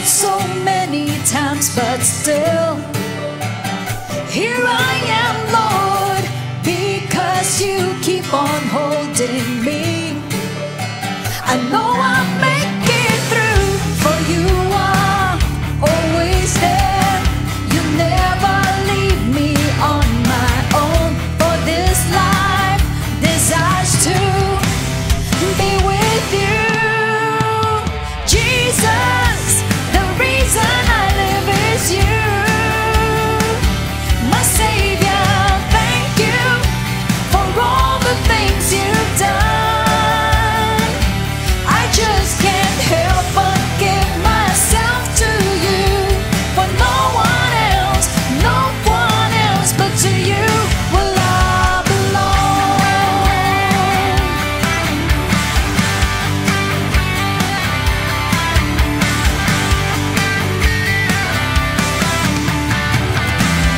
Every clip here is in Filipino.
so many times, but still here I am, Lord, because you keep on holding me. I know I'll make it through, for you are always there. You never leave me on my own, for this life desires to be with you. Jesus, the reason I live is you. My Savior, thank you for all the things you've done. I just can't help but give myself to you, for no one else but to you will I belong.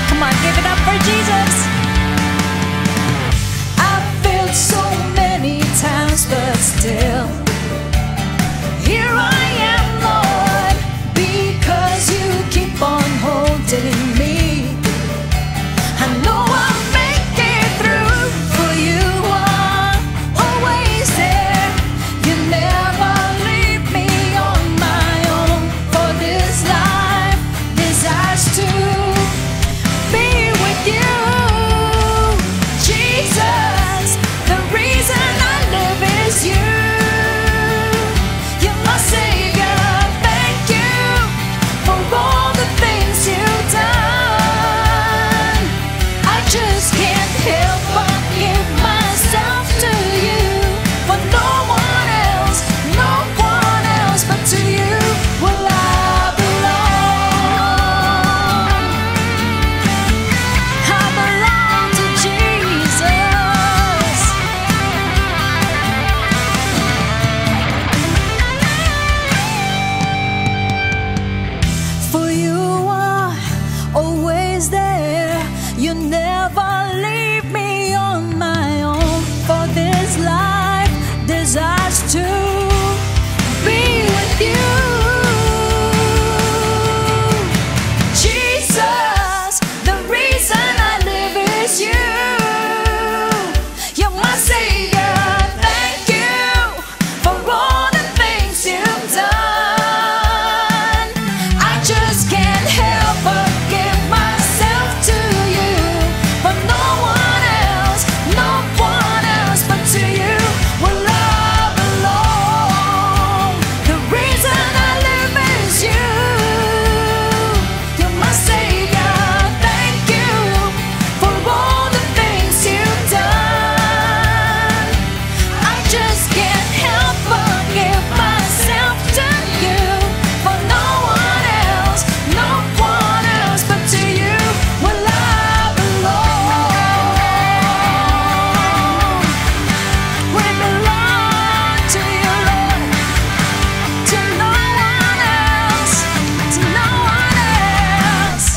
Come on, give it up for Jesus. I've failed so many times, but still here I am, Lord, because you keep on holding me. I know I'll make it through, for you are always there. You never leave me on my own, for this life desires to be with you. Jesus, the reason I live is you. You're my Savior, thank you for all the things you've done. I just can't help but give myself to you, for no one else but to you will I belong. I belong to Jesus. For you are always there. You never leave me on my own, for this life desires to be with you. Jesus, the reason I live is you. You're my Savior, thank you for all the things you've done. I just can't help but give myself to you, for no one else but to you will I belong. The reason I live is you. You're my Savior, thank you for all the things you've done. I just can't help but give myself to you, for no one else but to you will I belong. We belong to you, Lord, to no one else, to no one else.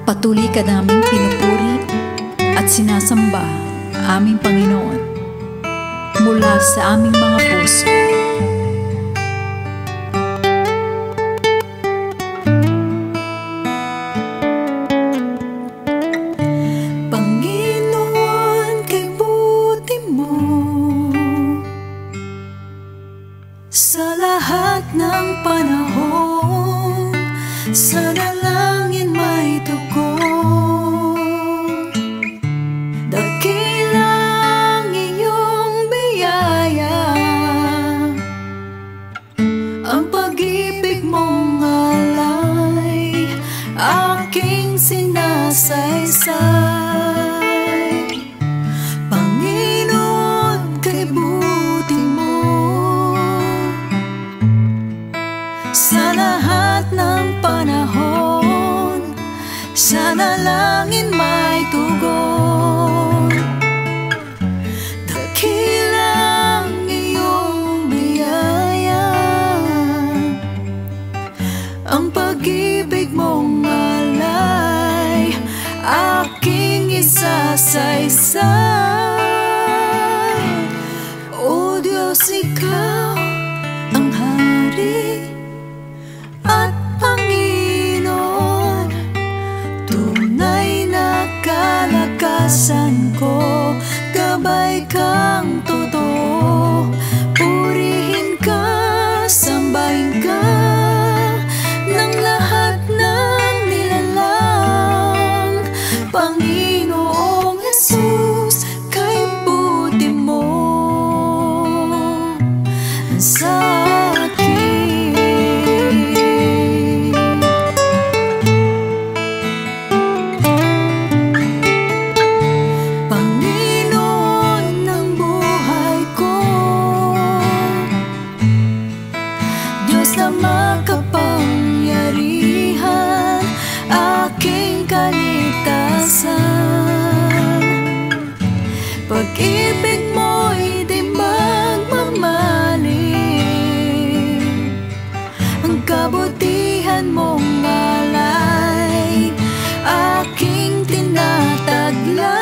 Patuloy ka naming pinupuri at sinasamba, aming Panginoon, mula sa aming mga puso. Panginoon, kay buti mo sa lahat ng panahon, sa dalangin may tugon. Dakilang iyong biyaya, ang pag-ibig mong alay, aking sinasaysay. Panginoon, kay buti mo sa lahat ng panahon. ang pag-ibig mong alay aking isasaysay. O Diyos, Ikaw ang Hari at Panginoon, tunay na kalakasan ko, gabay kang totoo. Purihin ka, sambahin ka ng lahat ng nilalang. Panginoong Jesus, kay buti mo sa akin. Panginoon ng buhay ko, Diyos na makapangyarihan, aking kaligtasan. Pag-ibig mo'y di magmamaling, ang kabutihan mong alay aking tinataglay.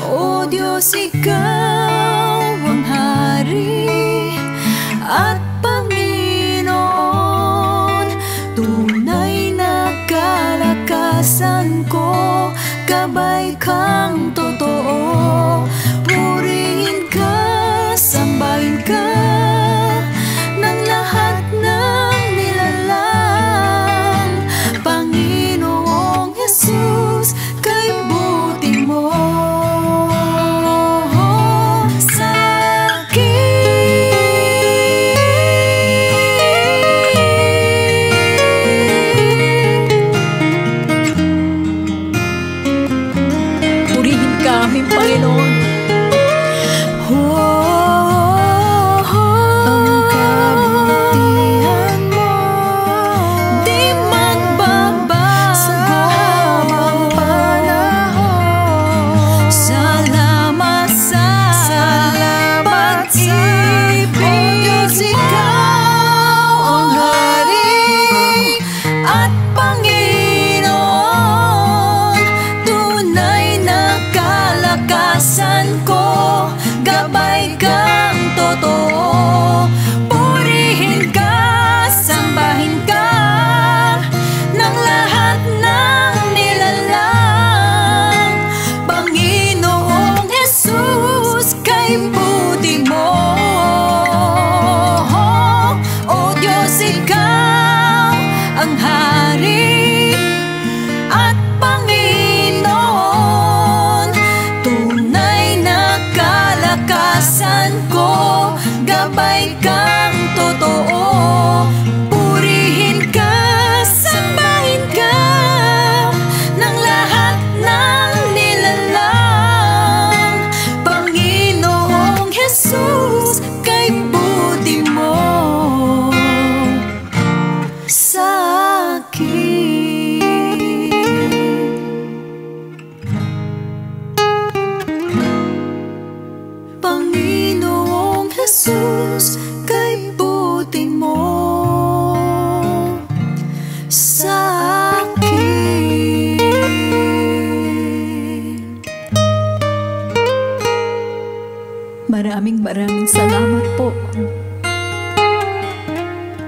O Diyos, Ikaw ang Hari at Panginoon, tunay na kalakasan ko, gabay kang totoo. Purihin ka, sambahin ka ng lahat ng nilalang. Panginoong Jesus, kay buti mo sa purihin ka aming Panginoon. Ang kabutihan mo di magbabago habang panahon. Salamat sa pag-ibig. O Diyos, Ikaw ang Hari at Panginoon, tunay na kalakasan ko, gabay kang totoo. Purihin ka, sambahin ka ng lahat ng nilalang. Panginoong Jesus, kay buti mo. O Diyos, Ikaw ang Hari at Panginoon, tunay na kalakasan ko, gabay kang totoo. Purihin ka, sambahin ka ng lahat ng nilalang. Panginoong Jesus, kay buti mo sa akin. Panginoong Jesus, kay buti mo sa akin. Maraming salamat po,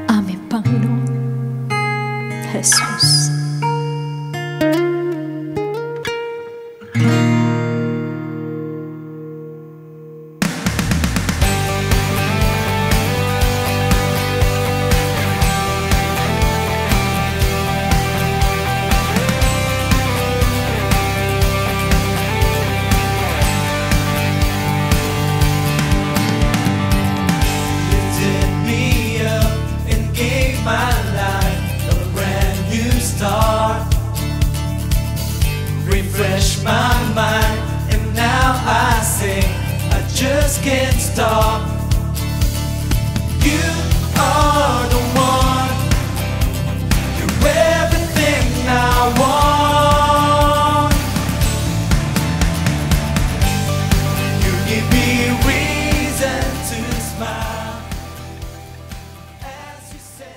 aming Panginoon Jesus. Refresh my mind, and now I sing, I just can't stop. You are the one, you're everything I want. You give me reason to smile as you say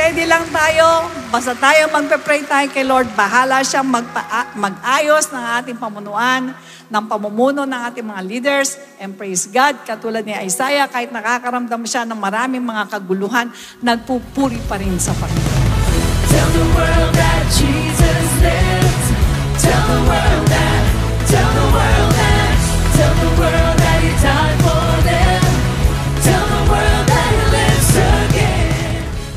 steady lang tayo. Basta tayo magpe-pray tayo kay Lord. Bahala siyang mag-ayos ng ating pamunuan, ng pamumuno ng ating mga leaders. And praise God, katulad ni Isaiah, kahit nakakaramdam siya ng maraming mga kaguluhan, nagpupuri pa rin sa Panginoon. Tell the world that Jesus lives. Tell the world that, tell the world that, tell the world that He died for them. Tell the world that He lives again.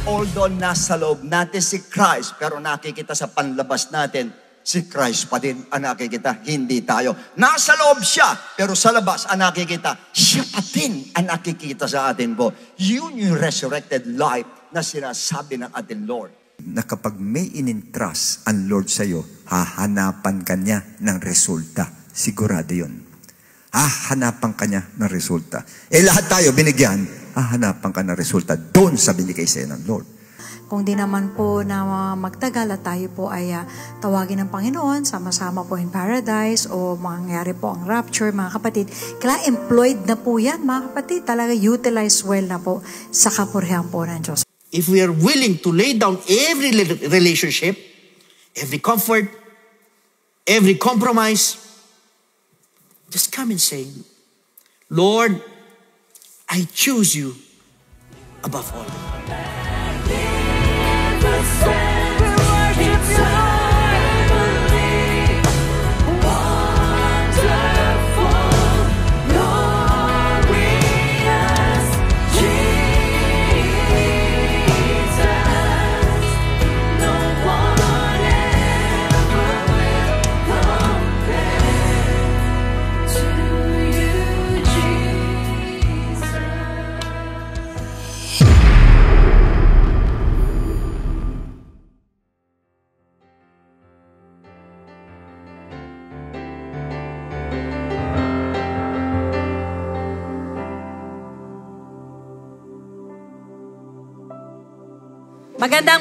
Although nasa loob natin si Christ, pero nakikita sa panlabas natin, si Christ pa din ang nakikita, hindi tayo. Nasa loob siya, pero sa labas ang nakikita, siya pa din ang nakikita sa atin po. Yun yung resurrected life na sinasabi ng ating Lord. Na kapag may inintrust ang Lord sa'yo, hahanapan ka niya ng resulta. Sigurado yun. Hahanapan ka niya ng resulta. Lahat tayo binigyan, hahanapan ka ng resulta doon sa binigay sa'yo ng Lord. Kung di naman po na magtagal at tayo po ay tawagin ng Panginoon, sama-sama po in paradise o mangyari po ang rapture, mga kapatid, kailangan employed na po yan, mga kapatid. Talaga utilize well na po sa kapurihan po ng Diyos. If we are willing to lay down every relationship, every comfort, every compromise, just come and say, Lord, I choose you above all.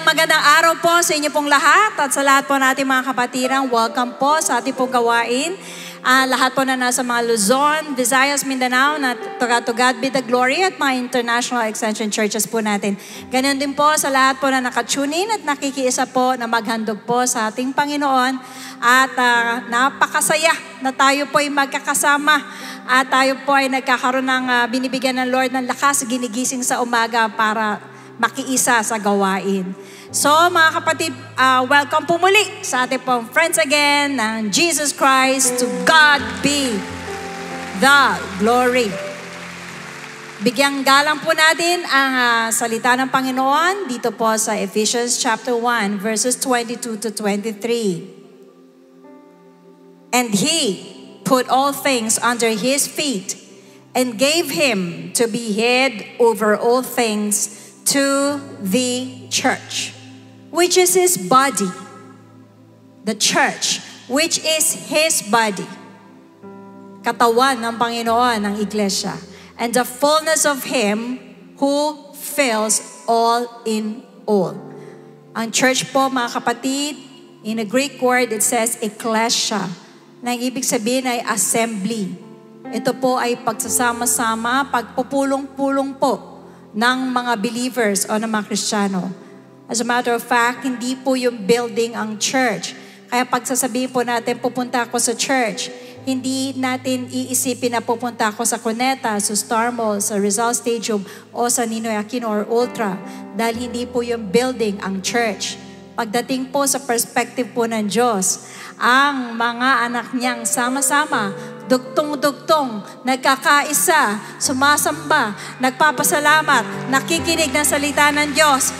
Magandang araw po sa inyo pong lahat at sa lahat po nating mga kapatirang. Welcome po sa ating pong gawain. Lahat po na nasa mga Luzon, Visayas, Mindanao, na to God be the glory at mga international extension churches po natin. Ganyan din po sa lahat po na nakatunin at nakikiisa po na maghandog po sa ating Panginoon. At napakasaya na tayo po ay magkakasama at tayo po ay nagkakaroon ng binibigyan ng Lord ng lakas, ginigising sa umaga para makiisa sa gawain. So mga kapatid, welcome po muli sa ating pong Friends Again ng Jesus Christ. To God be the glory. Bigyang galang po natin ang salita ng Panginoon dito po sa Ephesians chapter 1 verses 22 to 23. And He put all things under His feet and gave Him to be head over all things to the church, which is His body. The church, which is His body. Katawan ng Panginoon ng Iglesia. And the fullness of Him who fills all in all. Ang church po, mga kapatid, in a Greek word, it says ecclesia. Na ang ibig sabihin ay assembly. Ito po ay pagsasama-sama, pagpupulong-pulong po ng mga believers o ng mga Kristiyano. As a matter of fact, hindi po yung building ang church. Kaya pagsasabihin po natin, pupunta ako sa church, hindi natin iisipin na pupunta ako sa Cuneta, sa Star Mall, sa Rizal Stadium, o sa Ninoy Aquino or Ultra. Dahil hindi po yung building ang church. Pagdating po sa perspective po ng Diyos, ang mga anak niyang sama-sama, dugtong-dugtong, nagkakaisa, sumasamba, nagpapasalamat, nakikinig ng salita ng Diyos,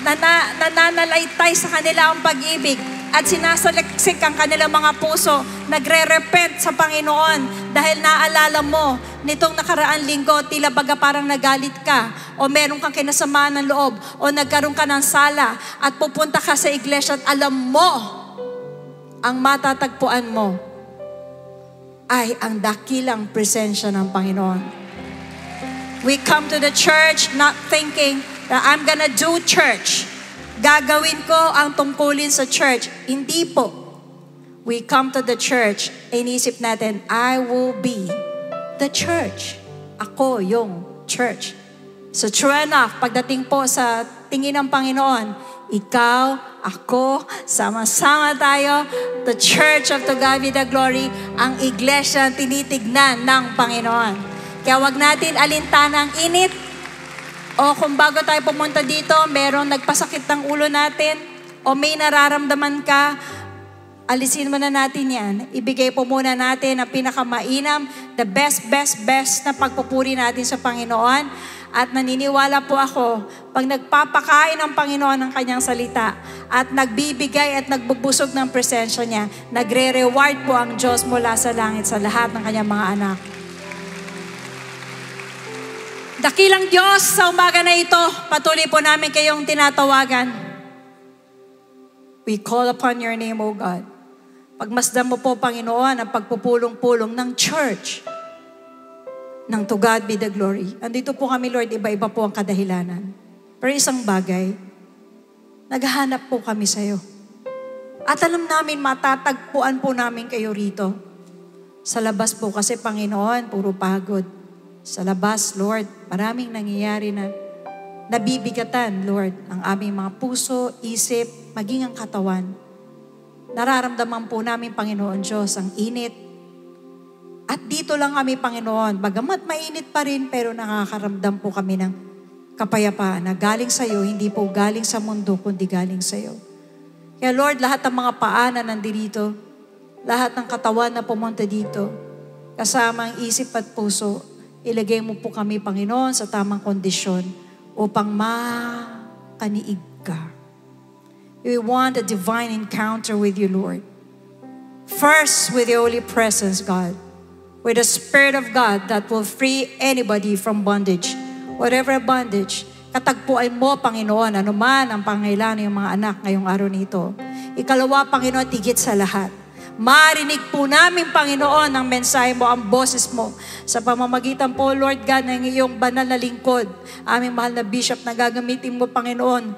nananalaytay sa kanila ang pag-ibig at sinasaliksik ang kanilang mga puso, nagre-repent sa Panginoon dahil naalala mo nitong nakaraang linggo, tila baga parang nagalit ka o meron kang kinasama ng loob o nagkaroon ka ng sala at pupunta ka sa iglesia at alam mo ang matatagpuan mo ay ang dakilang presensya ng Panginoon. We come to the church not thinking that I'm gonna do church. Gagawin ko ang tungkulin sa church. Hindi po. We come to the church, inisip natin, I will be the church. Ako yung church. So true enough, pagdating po sa tingin ng Panginoon, ikaw, ako, sama-sama tayo, the Church of To God Be the Glory, ang iglesia tinitignan ng Panginoon. Kaya wag natin alintana ang init, o kung bago tayo pumunta dito, merong nagpasakit ng ulo natin, o may nararamdaman ka, alisin mo na natin yan. Ibigay po muna natin ang pinakamainam, the best na pagpupuri natin sa Panginoon. At naniniwala po ako, pag nagpapakain ng Panginoon ng kanyang salita, at nagbibigay at nagbubusog ng presensya niya, nagre-reward po ang Diyos mula sa langit sa lahat ng kanyang mga anak. Dakilang Diyos, sa umaga na ito, patuloy po namin kayong tinatawagan. We call upon your name, O God. Pagmasdan mo po, Panginoon, ang pagpupulong-pulong ng church ng To God Be the Glory. Andito po kami, Lord, iba-iba po ang kadahilanan. Pero isang bagay, naghahanap po kami sa iyo. At alam namin, matatagpuan po namin kayo rito. Sa labas po kasi, Panginoon, puro pagod. Sa labas, Lord, maraming nangyayari na nabibigatan, Lord, ang aming mga puso, isip, maging ang katawan. Nararamdaman po namin, Panginoon Diyos, ang init. At dito lang kami, Panginoon, bagamat mainit pa rin, pero nakakaramdam po kami ng kapayapaan na galing sa iyo, hindi po galing sa mundo, kundi galing sa iyo. Kaya Lord, lahat ng mga paa na nandito, lahat ng katawan na pumunta dito, kasama ang isip at puso, ilagay mo po kami, Panginoon, sa tamang kondisyon upang makaniig ka. We want a divine encounter with you, Lord. First, with the holy presence, God. With the Spirit of God that will free anybody from bondage. Whatever bondage, katagpuan mo, Panginoon, anuman ang pangailangan ng mga anak ngayong araw nito. Ikalawa, Panginoon, tigit sa lahat. Marinig po namin, Panginoon, ang mensahe mo, ang boses mo. Sa pamamagitan po, Lord God, ng iyong banal na lingkod, aming mahal na bishop na gagamitin mo, Panginoon,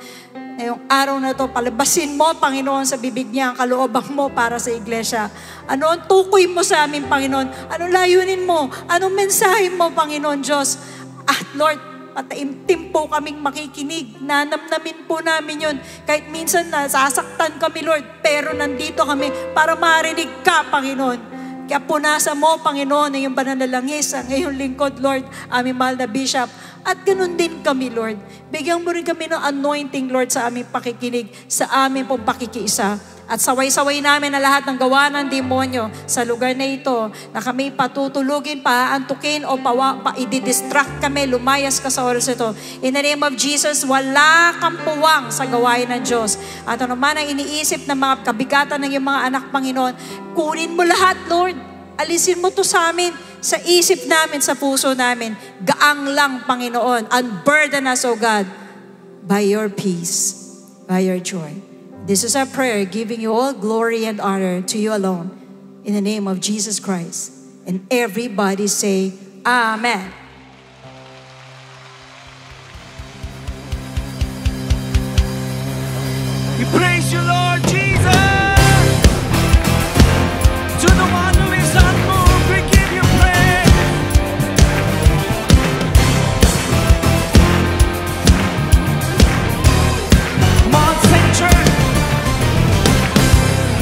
ngayong araw na to, palabasin mo, Panginoon, sa bibig niya ang kalooban mo para sa iglesia. Ano ang tukoy mo sa amin, Panginoon? Anong layunin mo? Anong mensahe mo, Panginoon Diyos? At Lord, pataimtim po kaming makikinig. Nanamnamin po namin yun. Kahit minsan nasasaktan kami, Lord, pero nandito kami para marinig ka, Panginoon. Kaya punasa mo, Panginoon, ang iyong pananalangis, ang iyong lingkod, Lord, aming mahal na bishop. At ganun din kami, Lord. Bigyan mo rin kami ng anointing, Lord, sa aming pakikinig, sa aming pong pakikiisa. At saway-saway namin na lahat ng gawa ng demonyo sa lugar na ito, na kami patutulugin, paantukin o i-distract kami, lumayas ka sa oras ito. In the name of Jesus, wala kang puwang sa gawain ng Diyos. At ano man ang iniisip ng mga kabigatan ng iyong mga anak, Panginoon, kunin mo lahat, Lord. Alisin mo to sa amin, sa isip namin, sa puso namin. Gaang lang, Panginoon. Unburden us, O God, by your peace, by your joy. This is our prayer, giving you all glory and honor to you alone. In the name of Jesus Christ. And everybody say, Amen. We praise you, Lord Jesus. To the one who is unmoved, we give you praise. Mount St. Church.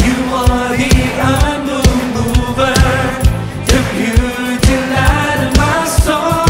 You are the unmoved mover, the beauty light of my soul.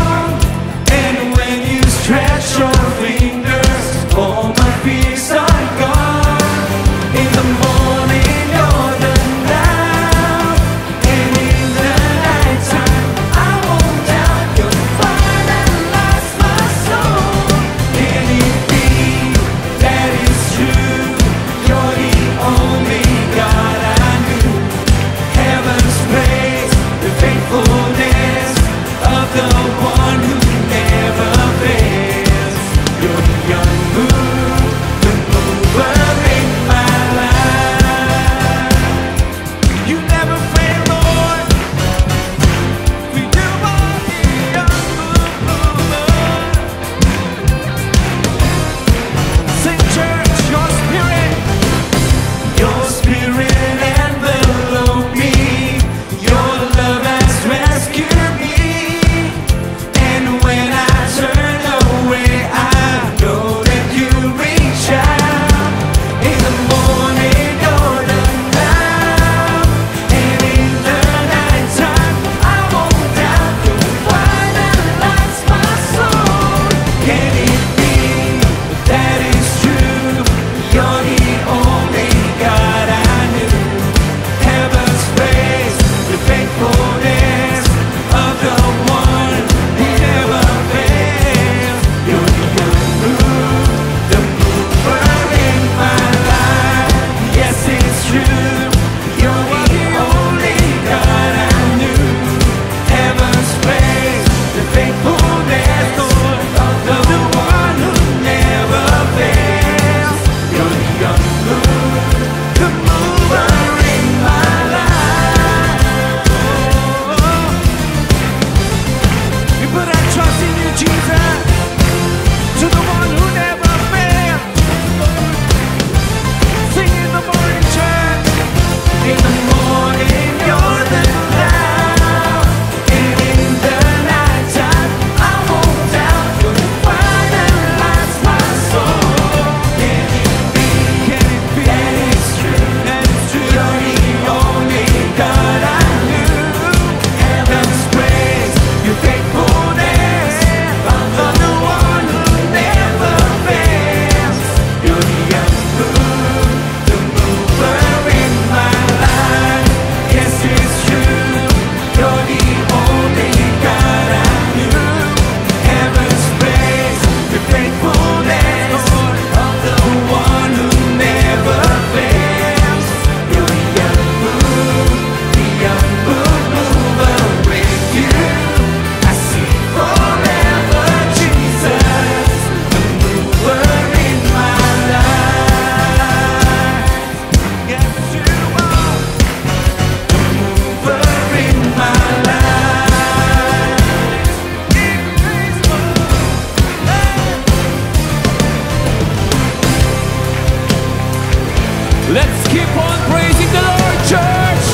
Let's keep on praising the Lord, church.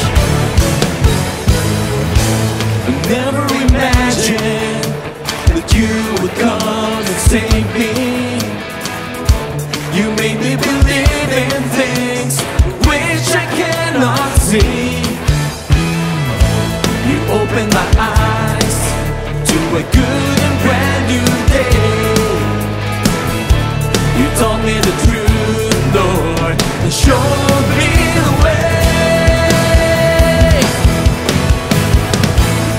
I never imagined that you would come and save me. You made me believe in things which I cannot see. You opened my eyes to a good and brand new day. You taught me the truth, Lord, and showed me the way.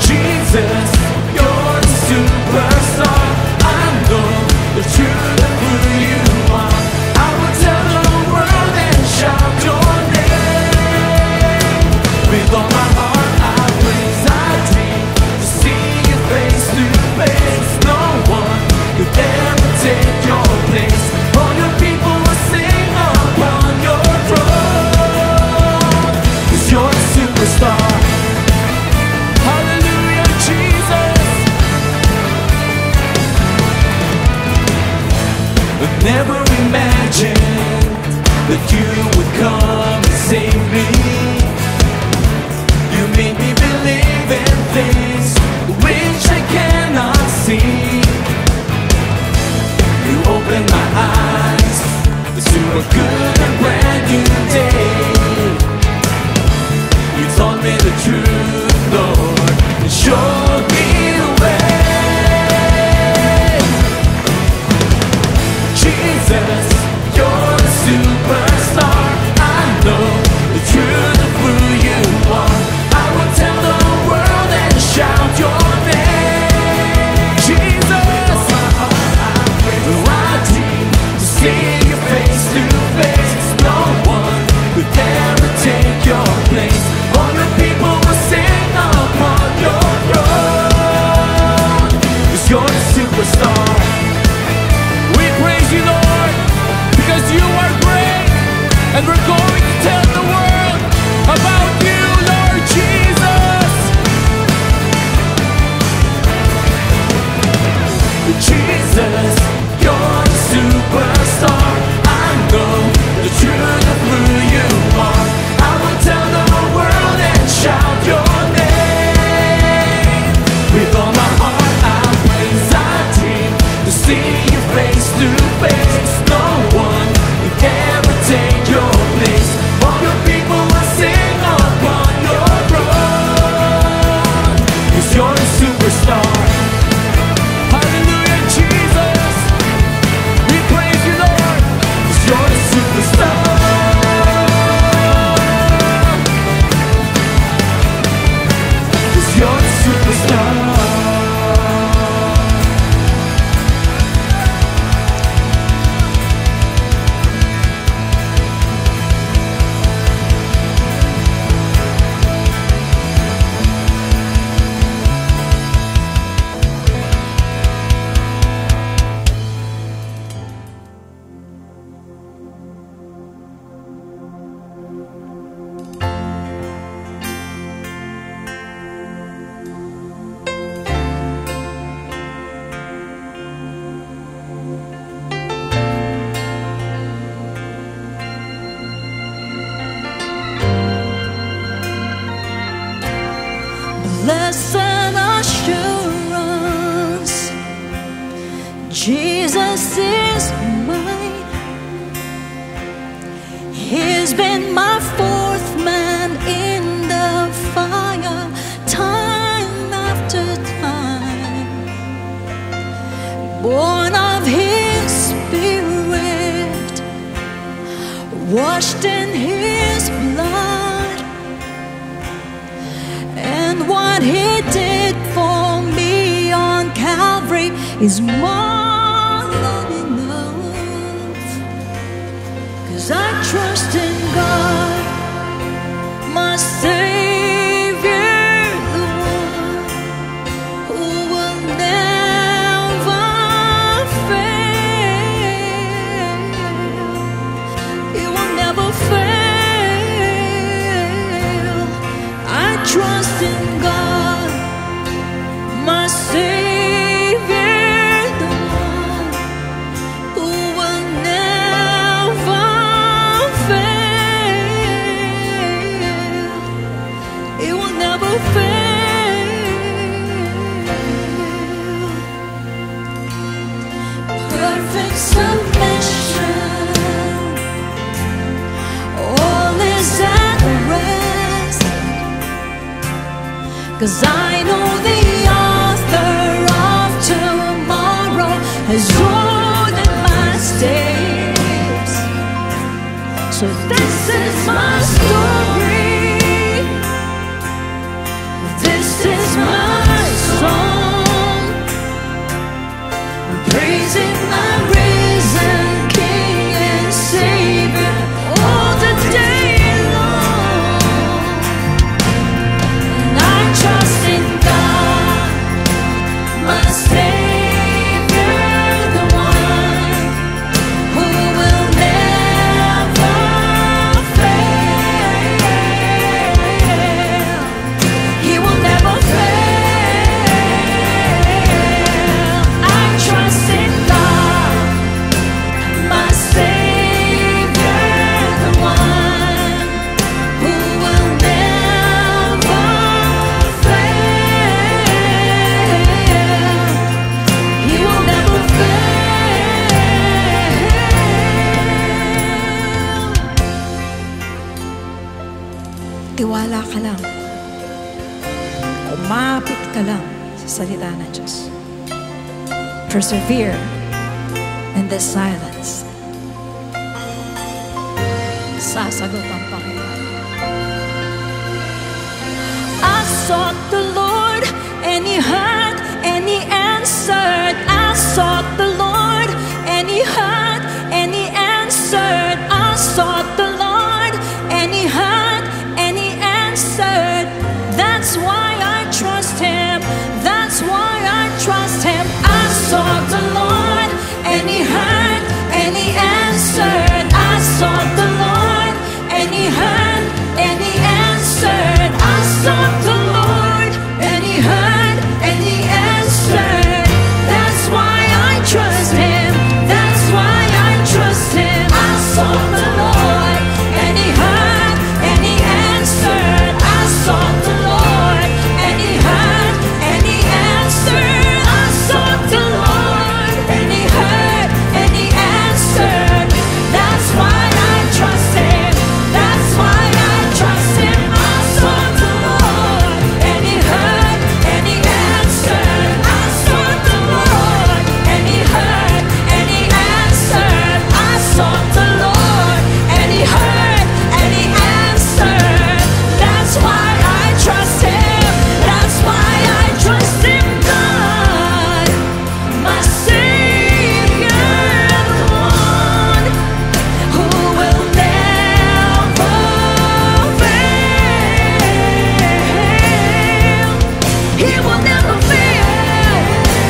Jesus, you're the superstar. I know the truth of who you are. I will tell the world and shout your name. With all my heart I praise, I dream to see you face to face. No one could ever take your place. All your people will sing upon your throne. 'Cause you're the superstar. Hallelujah, Jesus. I never imagined that you would come and save me. You made me believe in things which I cannot see. You opened my eyes to a good and brand new day. You taught me the truth, Lord, and showed me the way. Jesus, you're the superstar. I know the truth of who you are. I will tell the world and shout your name. Jesus, I dream to see you face to face. No one could ever take your place. All the people will sing upon your throne. 'Cause you're the superstar. We praise you, Lord, because you are great, and we're going to tell the world about you, Lord Jesus. Jesus, you're the superstar. I know the truth of who you are. I will tell the world and shout your name. With all my heart I praise, I dream to see you face to face. No one could ever take your place. All your people will sing upon your throne. 'Cause you're the superstar. Hallelujah, Jesus. We praise you, Lord, 'cause you're the superstar. 'Cause you're the superstar. Blessed assurance, Jesus is mine. He's been my fourth man in the fire, time after time. Born of His Spirit, washed in His blood. And what He did for me on Calvary is more than enough. 'Cause I trust in God, my Savior, the one who will never fail. He will never fail. I trust in God, my Savior, the 'Cause I know the author of tomorrow has ordered my steps. So this is my story. This is my song. I'm praising my risen King and Savior all the day long. And I trust in God, my Savior, the one who will never fail. He will never fail. I trust in God, my Savior, the one who will never fail. He will never fail. Tiwala ka lang. Umapit ka lang sa salita ng Diyos. Persevere in the silence. Sasagot ang Panginoon. I sought the Lord, and He heard, and He answered. I sought the Lord, and He heard, and He answered. I sought the Lord, and He heard, and He answered. That's why I trust Him. That's why I trust Him. I sought the Lord, and He heard, and He answered. I sought the Lord, and He heard, and He answered. I sought the Lord, and He heard, and He answered. That's why I trust Him. That's why I trust Him. I sought the Lord, and He heard, and He answered. I sought the Lord, and He heard, and He answered. I sought the Lord, and He heard, and He answered. That's why I trust Him. That's why I trust Him. I sought the Lord, and He heard, and He answered. I sought the Lord, and He heard, and He answered. I sought the Lord, and He heard, and He answered. That's why I trust Him. That's why I trust in God, my Savior, the one who will never fail. He will never fail.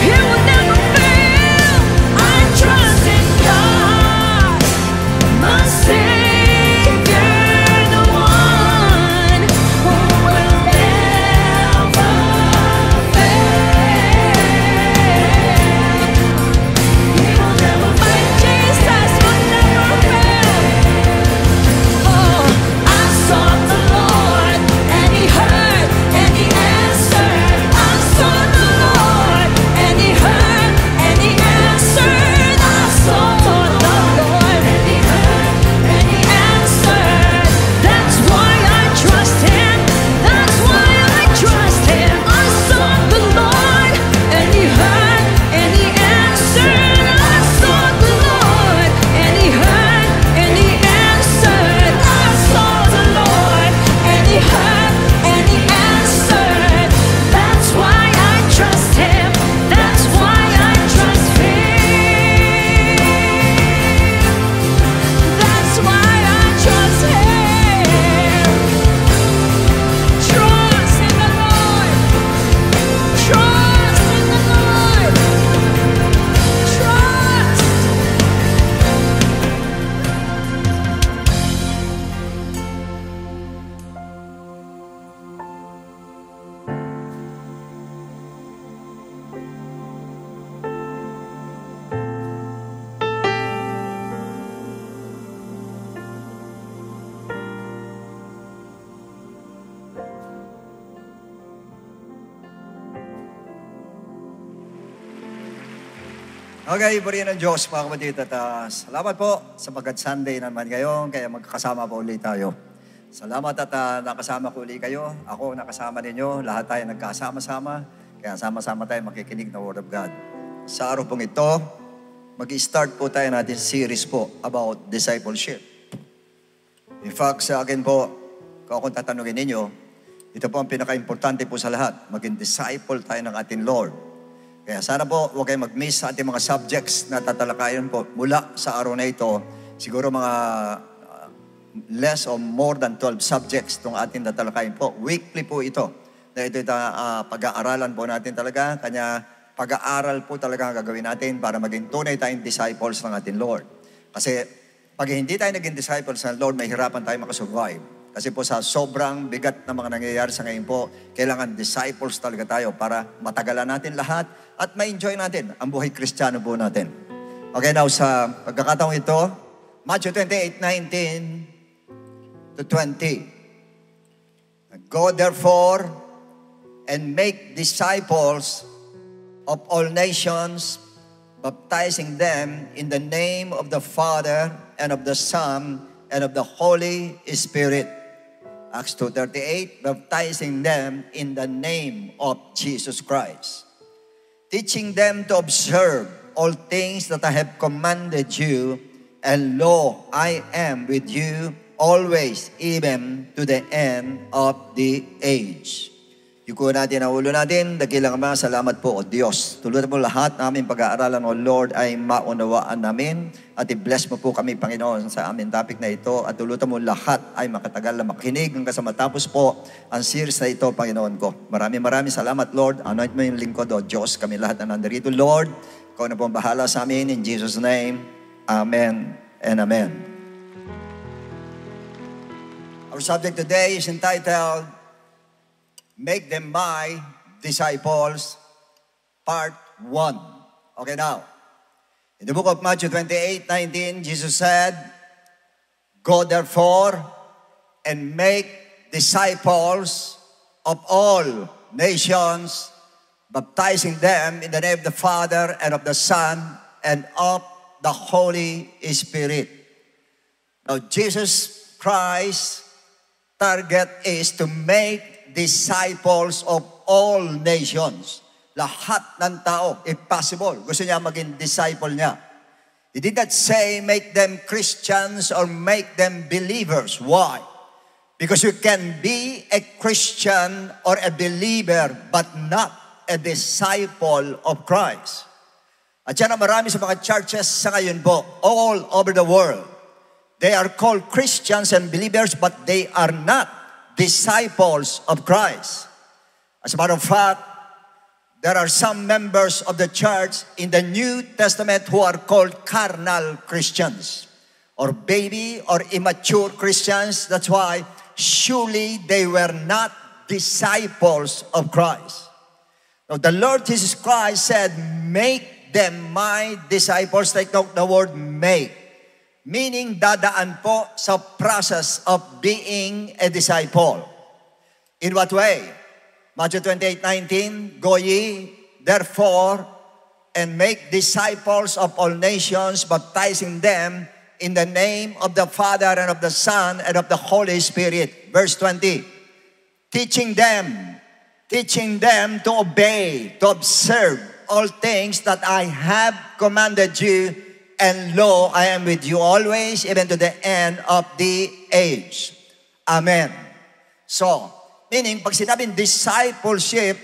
He will never fail. I trust in God, my Savior, the one who will never fail. He will never fail. Jesus will never fail. Oh, I sought the Lord, and He heard, and He answered. I sought the Lord, and He heard, and He answered. I sought the Lord, and He heard, and He answered. That's why I trust Him. That's why I trust Him. I sought the Lord, and He heard, and He answered. I sought the Lord, and He heard, and He answered. I sought the Lord, and He heard, and He answered. That's why I trust Him. That's why I trust Him. That's why I trust Him. Trust in the Lord. Trust in the Lord. Trust. Okay, purihin ng Diyos, mga kapatid. At salamat po sapagkat Sunday naman ngayon, kaya magkakasama po ulit tayo. Salamat at nakasama ko ulit kayo. Ako nakasama ninyo. Lahat tayo nagkasama-sama. Kaya sama-sama tayo makikinig ng Word of God. Sa araw pong ito, mag-start po tayo natin series po about discipleship. In fact, sa akin po, kung akong tatanungin ninyo, ito po ang pinaka-importante po sa lahat. Maging disciple tayo ng ating Lord. Kaya sana po, huwag kayong mag-miss sa ating mga subjects na tatalakayan po mula sa araw na ito. Siguro mga less or more than 12 subjects itong ating tatalakayin po. Weekly po ito. Na ito pag-aaralan po natin talaga. Kanya pag-aaral po talaga ang gagawin natin para maging tunay tayong disciples ng ating Lord. Kasi pag hindi tayo naging disciples ng Lord, may hirapan tayo makasurvive. Kasi po sa sobrang bigat na mga nangyayari sa ngayon po, kailangan disciples talaga tayo para matagalan natin lahat at ma-enjoy natin ang buhay Kristiyano po natin. Okay, now sa pagkakataong ito, Matthew 28:19 to 20. Go therefore and make disciples of all nations, baptizing them in the name of the Father and of the Son and of the Holy Spirit. Acts 2:38, baptizing them in the name of Jesus Christ, teaching them to observe all things that I have commanded you, and lo, I am with you always, even to the end of the age. Yuko natin ang ulo natin. Dakilang Ama, salamat po, O Diyos. Tulutan mo lahat na aming pag-aaralan, O Lord, ay maunawaan namin. At i-bless mo po kami, Panginoon, sa aming topic na ito. At tulutan mo lahat ay makatagal na makinig hanggang sa matapos po ang series na ito, Panginoon ko. Maraming salamat, Lord. Anoint mo yung lingkod, O Diyos. Kami lahat na nandarito, Lord. Ikaw na po ang bahala sa amin. In Jesus' name, Amen and Amen. Our subject today is entitled, Make Them My Disciples, Part 1. Okay, now, in the book of Matthew 28:19, Jesus said, Go therefore and make disciples of all nations, baptizing them in the name of the Father and of the Son and of the Holy Spirit. Now, Jesus Christ target is to make disciples of all nations. Lahat ng tao, if possible, gusto niya maging disciple niya. He did not say make them Christians or make them believers. Why? Because you can be a Christian or a believer but not a disciple of Christ. At yan ang marami sa mga churches sa ngayon po, all over the world. They are called Christians and believers, but they are not disciples of Christ. As a matter of fact, there are some members of the church in the New Testament who are called carnal Christians, or baby or immature Christians. That's why surely they were not disciples of Christ. Now the Lord Jesus Christ said, make them my disciples. Take note the word make. Meaning, dadaan po sa process of being a disciple. In what way? Matthew 28:19, Go ye, therefore, and make disciples of all nations, baptizing them in the name of the Father and of the Son and of the Holy Spirit. Verse 20, teaching them to obey, to observe all things that I have commanded you, and lo, I am with you always, even to the end of the age. Amen. So, meaning, pag sinabing discipleship,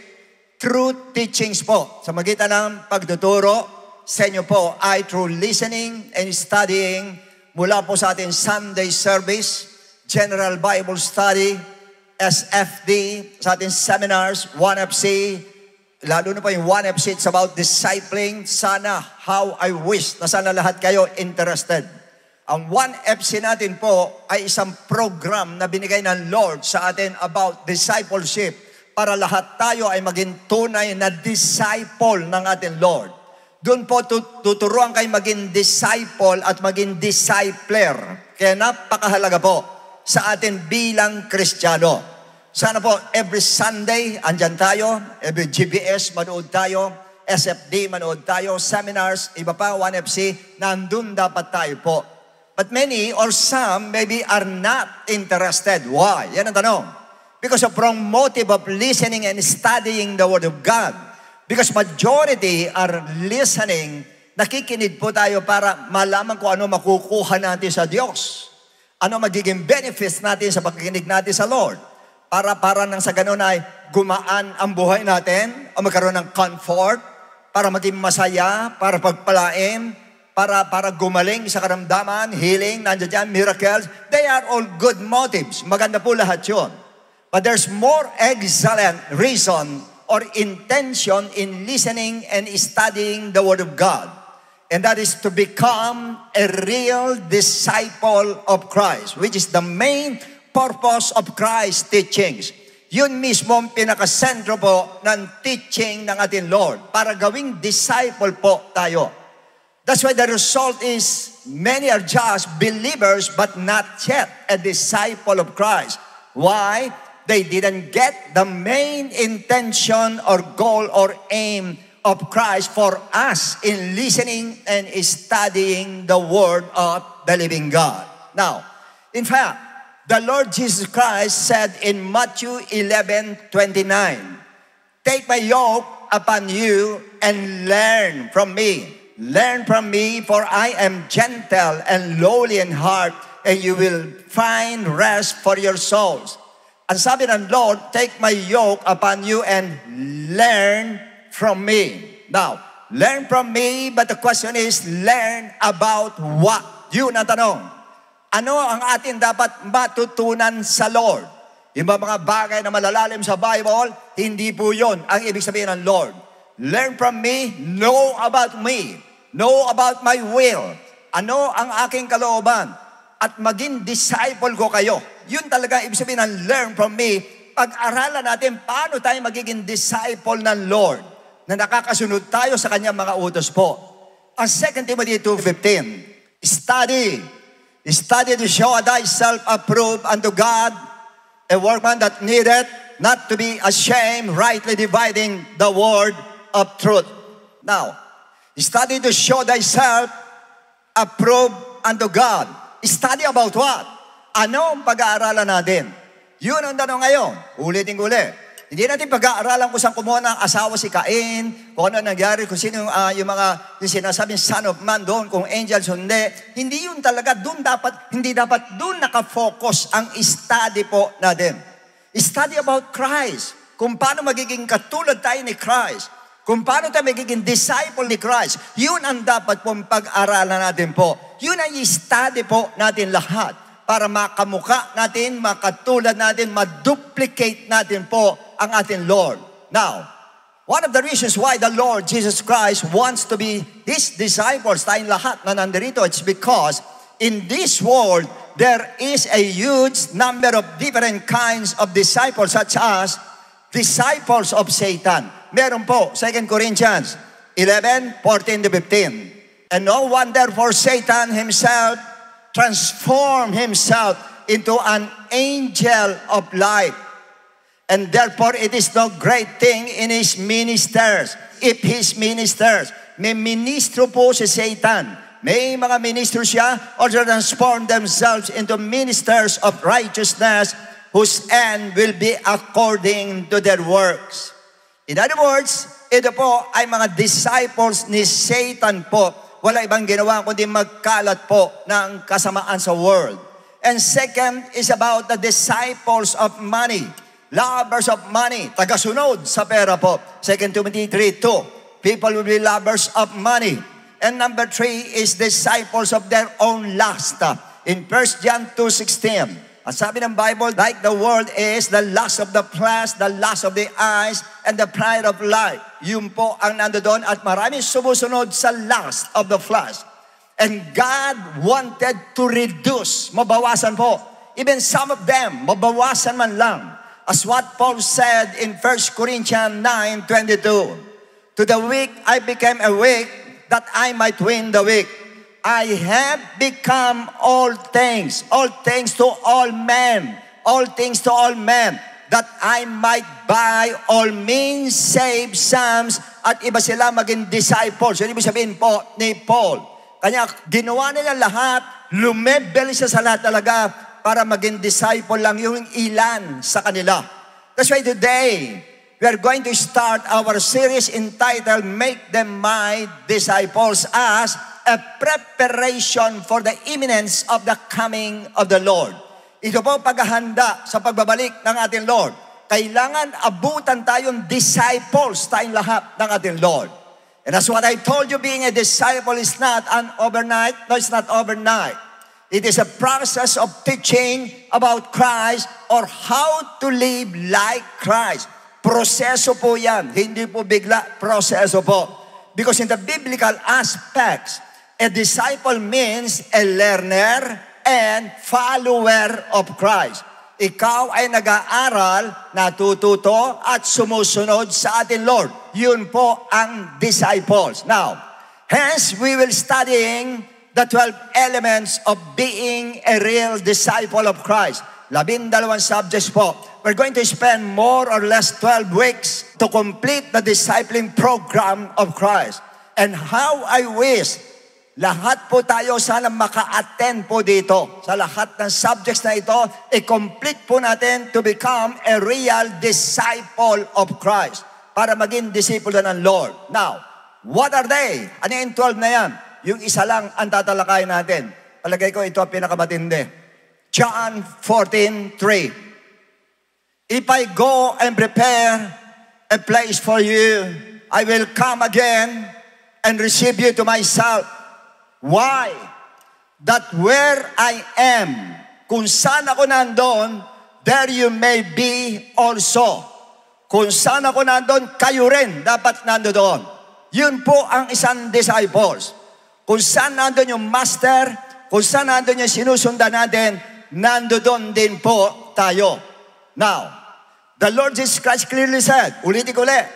true teachings po. Sa magitan ng pagtuturo sa inyo po ay through listening and studying mula po sa ating Sunday service, General Bible Study, SFD, sa ating seminars, 1FC, lalo na po yung 1FC, it's about discipling. Sana, how I wish na sana lahat kayo interested. Ang 1FC natin po ay isang program na binigay ng Lord sa atin about discipleship para lahat tayo ay maging tunay na disciple ng ating Lord. Doon po tuturuan kayo maging disciple at maging discipler. Kaya napakahalaga po sa atin bilang Kristiyano. Sana po, every Sunday, andyan tayo. Every GBS, manood tayo. SFD, manood tayo. Seminars, iba pa, 1FC, nandun dapat tayo po. But many or some maybe are not interested. Why? Yan ang tanong. Because of wrong motive of listening and studying the Word of God. Because majority are listening, nakikinig po tayo para malaman kung ano makukuha natin sa Diyos. Ano magiging benefits natin sa pagkikinig natin sa Lord. Para nang sa ganun ay gumaan ang buhay natin o magkaroon ng comfort, para maging masaya, para pagpalain, para gumaling sa karamdaman, healing, nandiyan dyan, miracles. They are all good motives. Maganda po lahat yun. But there's more excellent reason or intention in listening and studying the Word of God. And that is to become a real disciple of Christ, which is the main purpose of Christ's teachings. Yun mismo ang pinakasentro po ng teaching ng ating Lord. Para gawing disciple po tayo. That's why the result is many are just believers but not yet a disciple of Christ. Why? They didn't get the main intention or goal or aim of Christ for us in listening and studying the Word of the living God. Now, in fact, the Lord Jesus Christ said in Matthew 11:29, "Take my yoke upon you and learn from me. Learn from me, for I am gentle and lowly in heart, and you will find rest for your souls." Ang sabi ng Lord, take my yoke upon you and learn from me. Now, learn from me, but the question is, learn about what? Yun ang tanong. Ano ang atin dapat matutunan sa Lord? Yung mga bagay na malalalim sa Bible, hindi po yun ang ibig sabihin ng Lord. Learn from me, know about me, know about my will. Ano ang aking kalooban? At maging disciple ko kayo. Yun talaga ibig sabihin ng learn from me. Pag-aralan natin paano tayo magiging disciple ng Lord na nakakasunod tayo sa kanyang mga utos po. Ang 2 Timothy 2:15, Study to show thyself approved unto God, a workman that needeth not to be ashamed, rightly dividing the word of truth. Now, study to show thyself approved unto God. Study about what? Ano ang pag-aaralan natin? Yun ang tanong ngayon. Ulitin ko ulit. Hindi natin pag-aaralan kung saan kumuha ng asawa si Cain, kung ano nangyari, kung sino yung sinasabing son of man doon, kung angels o hindi. Hindi yun talaga. Hindi dapat doon nakafocus ang study po natin. Study about Christ. Kung paano magiging katulad tayo ni Christ. Kung paano tayo magiging disciple ni Christ. Yun ang dapat pong pag-aralan natin po. Yun ang i-study po natin lahat. Para makamuka natin, makatulad natin, maduplicate natin po ang ating Lord. Now, one of the reasons why the Lord Jesus Christ wants to be His disciples, tayong lahat na nandirito, it's because in this world, there is a huge number of different kinds of disciples, such as disciples of Satan. Meron po, 2 Corinthians 11:14-15. And no wonder for Satan himself transform himself into an angel of light. And therefore, it is no great thing in his ministers. If his ministers, may ministro po si Satan. May mga ministro siya, or transform themselves into ministers of righteousness, whose end will be according to their works. In other words, ito po ay mga disciples ni Satan po. Wala ibang ginawa kundi magkalat po ng kasamaan sa world. And second is about the disciples of money. Lovers of money. Tagasunod sa pera po. 2 Timothy 3:2. People will be lovers of money. And number 3 is disciples of their own lust. In 1 John 2:16. Ang sabi ng Bible, like the world is the lust of the flesh, the lust of the eyes, and the pride of life. Yun po ang nandoon at maraming sumusunod sa lust of the flesh. And God wanted to reduce, mabawasan po. Even some of them, mabawasan man lang. As what Paul said in 1 Corinthians 9:22. To the weak I became a weak, that I might win the weak. I have become all things to all men, that I might by all means save some, at iba sila maging disciples. Yun ibig sabihin po ni Paul. Kanya ginawa nila lahat, Lumebel siya sa lahat talaga para maging disciple lang yung ilan sa kanila. That's why today, we are going to start our series entitled, Make Them My Disciples, as a preparation for the imminence of the coming of the Lord. Ito po paghahanda sa pagbabalik ng ating Lord. Kailangan abutan tayong disciples tayong lahat ng ating Lord. And that's what I told you, being a disciple is not an overnight. No, it's not overnight. It is a process of teaching about Christ or how to live like Christ. Proseso po yan. Hindi po bigla, proseso po. Because in the biblical aspects, a disciple means a learner and follower of Christ. Ikaw ay nag-aaral, natututo, at sumusunod sa ating Lord. Yun po ang disciples. Now, hence we will studying the 12 elements of being a real disciple of Christ. 12 subjects po. We're going to spend more or less 12 weeks to complete the discipling program of Christ. And how I wish lahat po tayo sana maka-attend po dito. Sa lahat ng subjects na ito, i-complete po natin to become a real disciple of Christ para maging disciple ng Lord. Now, what are they? Ano yung 12 na yan? Yung isa lang ang tatalakayin natin. Palagay ko ito ang pinakamatindi. John 14:3. If I go and prepare a place for you, I will come again and receive you to myself. Why? That where I am, kung saan ako nandun, there you may be also. Kung saan ako nandun, kayo rin dapat nandoon. Yun po ang isang disciples. Kung saan nandun yung master, kung saan nandun yung sinusundan natin, nandoon din po tayo. Now, the Lord Jesus Christ clearly said, ulitin ko ulit,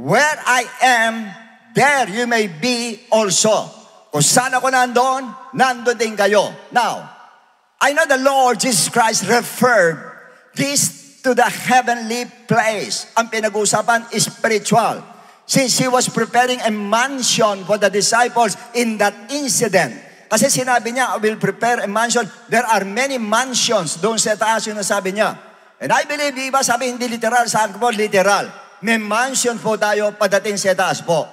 where I am, there you may be also. Kung saan ako nandun, nandun din kayo. Now, I know the Lord Jesus Christ referred this to the heavenly place. Ang pinag-uusapan is spiritual. Since He was preparing a mansion for the disciples in that incident. Kasi sinabi niya, I will prepare a mansion. There are many mansions doon sa taas yung nasabi niya. And I believe, iba sabi hindi literal, sa akin po literal. May mansion po tayo padating sa taas po.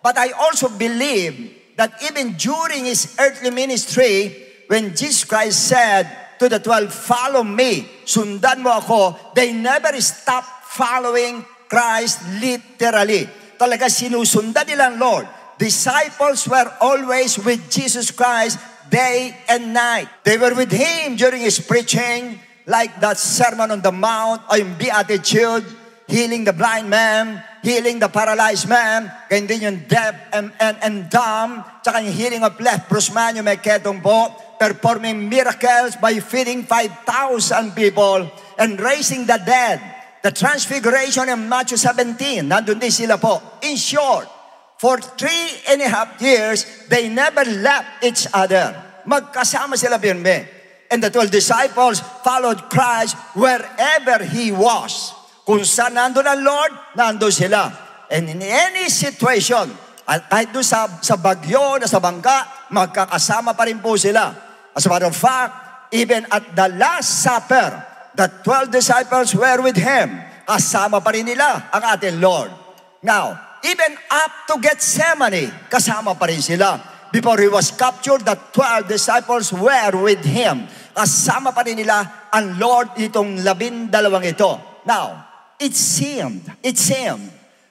But I also believe that even during His earthly ministry, when Jesus Christ said to the 12, follow me, sundan mo ako, they never stopped following Christ literally. Talaga sinusundan nilang Lord. Disciples were always with Jesus Christ day and night. They were with Him during His preaching, like that Sermon on the Mount, or yung Beatitude, healing the blind man, healing the paralyzed man, ganyan din yung deaf and dumb, tsaka yung healing of leprous man, yung may ketong po, performing miracles by feeding 5,000 people, and raising the dead. The transfiguration in Matthew 17, nandun din sila po. In short, for 3.5 years, they never left each other. Magkasama sila birme. And the 12 disciples followed Christ wherever He was. Kung saan nandun ang Lord, nandun sila. And in any situation, kahit doon sa bagyo, sa bangka, magkakasama pa rin po sila. As a matter of fact, even at the Last Supper, the 12 disciples were with Him. Kasama pa rin nila ang ating Lord. Now, even up to Gethsemane, kasama pa rin sila. Before He was captured, the 12 disciples were with Him. Kasama pa rin nila ang Lord itong 12 ito. Now, it seemed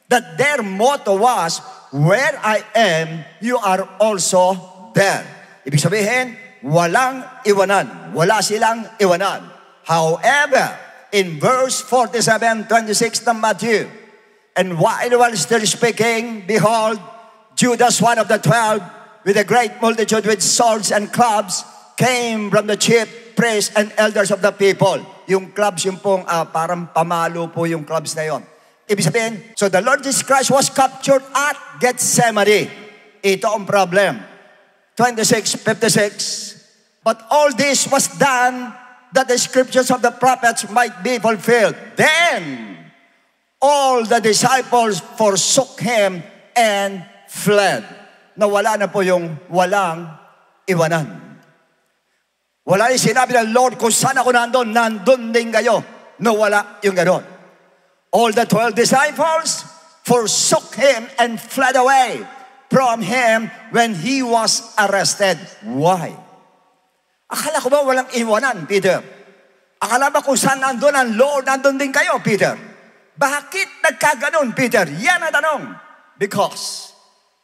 that their motto was, where I am, you are also there. Ibig sabihin, walang iwanan. Wala silang iwanan. However, in verse 47-26 ng Matthew, and while still speaking, behold, Judas, one of the 12, with a great multitude with swords and clubs, came from the chief priests and elders of the people. Yung clubs, yung pong parang pamalo po yung clubs na yon. Ibig sabihin, so the Lord Jesus Christ was captured at Gethsemane. Ito ang problem. 26:56. But all this was done that the scriptures of the prophets might be fulfilled. Then all the disciples forsook Him and fled. Nawala na po yung walang iwanan. Wala yung sinabi ng Lord, kung saan ako nandun din kayo. No, wala yung gano'n. All the 12 disciples forsook Him and fled away from Him when He was arrested. Why? Akala ko ba walang iwanan, Peter? Akala ba kung saan nandun ang Lord, nandun din kayo, Peter? Bakit nagkaganon, Peter? Yan ang tanong. Because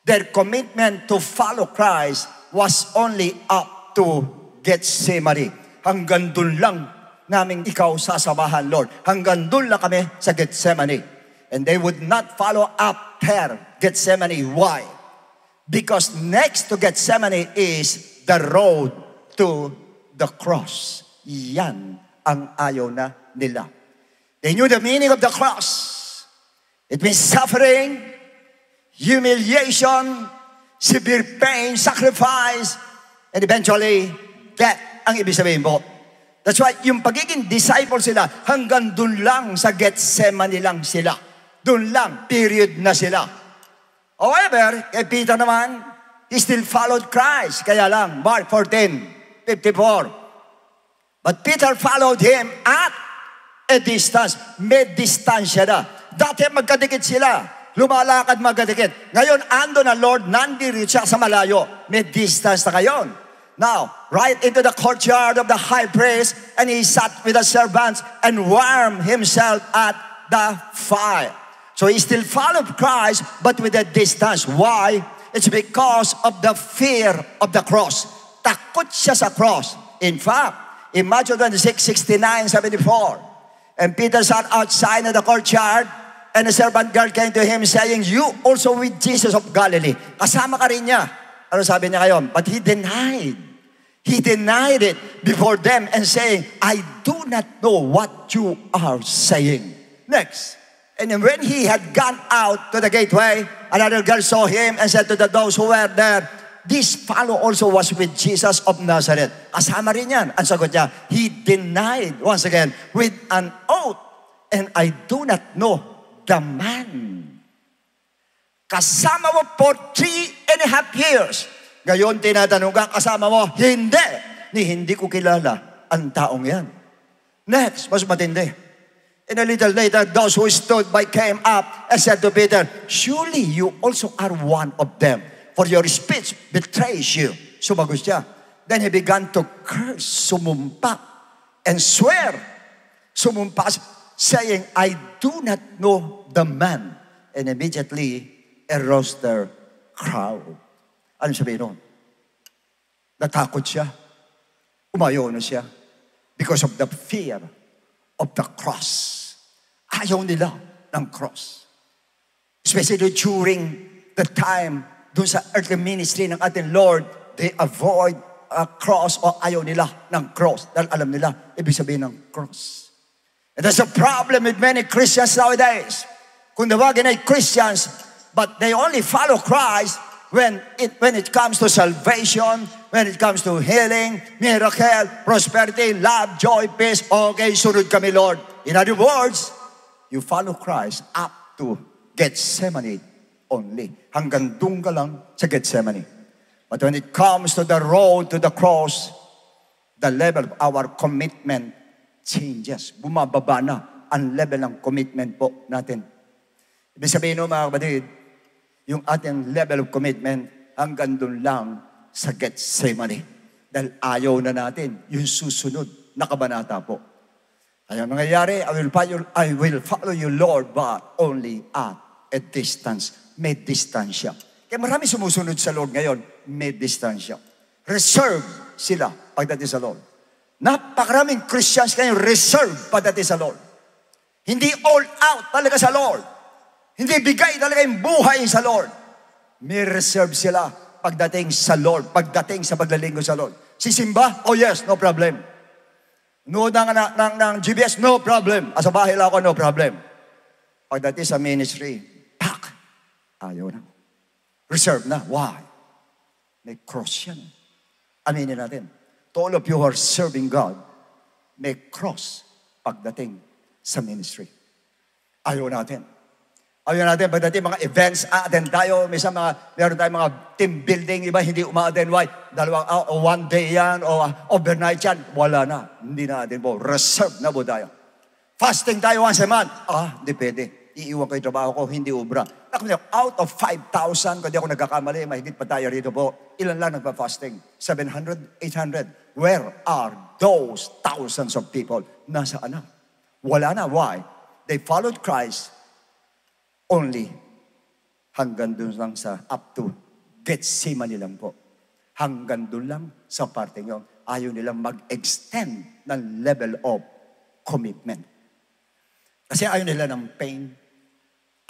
their commitment to follow Christ was only up to Gethsemane. Hanggang dun lang namin ikaw sasamahan, Lord. Hanggang dun lang kami sa Gethsemane. And they would not follow up there, Gethsemane. Why? Because next to Gethsemane is the road to the cross. Yan ang ayaw na nila. They knew the meaning of the cross. It means suffering, humiliation, severe pain, sacrifice, and eventually, death ang ibig sabihin po. That's why, yung pagiging disciple sila, hanggang dun lang sa Gethsemane lang sila. Dun lang, period na sila. However, kay Peter naman, he still followed Christ. Kaya lang, Mark 14:54. But Peter followed Him at a distance. May distansya na. Dati magkadikit sila. Lumalakad magkadikit. Ngayon, ando na Lord, nandito siya sa malayo. May distance na kayon. Now, right into the courtyard of the high priest, and he sat with the servants and warmed himself at the fire. So he still followed Christ, but with a distance. Why? It's because of the fear of the cross. Takot siya sa cross. In fact, in Matthew 26:69-74, and Peter sat outside of the courtyard, and the servant girl came to him saying, "You also with Jesus of Galilee." Kasama ka rin niya. Ano sabi niya ngayon? But he denied. He denied it before them and saying, "I do not know what you are saying." Next. And then when he had gone out to the gateway, another girl saw him and said to those who were there, "This fellow also was with Jesus of Nazareth." Kasama rin yan. Ang sagot niya, he denied once again with an oath, "And I do not know the man." Kasama mo for 3.5 years. Ngayon, tinatanong ka, kasama mo, hindi ko kilala ang taong yan. Next, mas matindi. And a little later, those who stood by came up and said to Peter, "Surely you also are one of them, for your speech betrays you." Sumagot siya. Then he began to curse, sumumpa, and swear. Sumumpa, saying, "I do not know the man." And immediately, a roaster crowd. Ano sabihin nun? Natakot siya. Umayaw na siya. Because of the fear of the cross. Ayaw nila ng cross. Especially during the time dun sa earthly ministry ng ating Lord, they avoid a cross o ayaw nila ng cross. Dahil alam nila, ibig sabihin ng cross. And that's a problem with many Christians nowadays. Kung tawagin ay Christians, but they only follow Christ when it comes to salvation, when it comes to healing, miracle, prosperity, love, joy, peace. Okay, sunod kami, Lord. In other words, you follow Christ up to Gethsemane only. Hanggang doon ka lang sa Gethsemane. But when it comes to the road to the cross, the level of our commitment changes. Bumababa na ang level ng commitment po natin. Ibig sabihin mga kapatid, yung ating level of commitment hanggang doon lang sa Gethsemane. Dahil ayaw na natin yung susunod na kabanata po. Ayaw nangyayari, I will follow you, Lord, but only at a distance. May distansya. Kaya marami sumusunod sa Lord ngayon, may distansya. Reserve sila pagdating sa Lord. Napakaraming Christians ngayon, reserve pagdating sa Lord. Hindi all out talaga sa Lord. Hindi bigay talaga yung buhay sa Lord. May reserve sila pagdating sa Lord, pagdating sa paglalingkod sa Lord. Sisimba? Oh yes, no problem. Nood ng GBS, no problem. Sa bahay lang ako, no problem. Pagdating sa ministry, pak! Ayaw na. Reserve na. Why? May cross yan. Aminin natin. To all of you who are serving God, may cross pagdating sa ministry. Ayaw natin. Ayaw natin, pagdating mga events, attend tayo. Minsan meron tayong mga team building, iba hindi uma-attend. Why? One day yan, o overnight yan. Wala na. Hindi natin po. Reserve na po tayo. Fasting tayo once a month. Hindi pwede. Iiwan ko yung trabaho ko, hindi ubra. Out of 5,000, kung di ako nagkakamali, mahigit pa tayo rito po. Ilan lang nagpa-fasting? 700, 800. Where are those thousands of people? Nasaan na? Wala na. Why? They followed Christ only hanggang doon lang sa up to Gethsemane lang po. Hanggang doon lang sa parte nyo. Ayaw nilang mag-extend ng level of commitment. Kasi ayaw nila ng pain,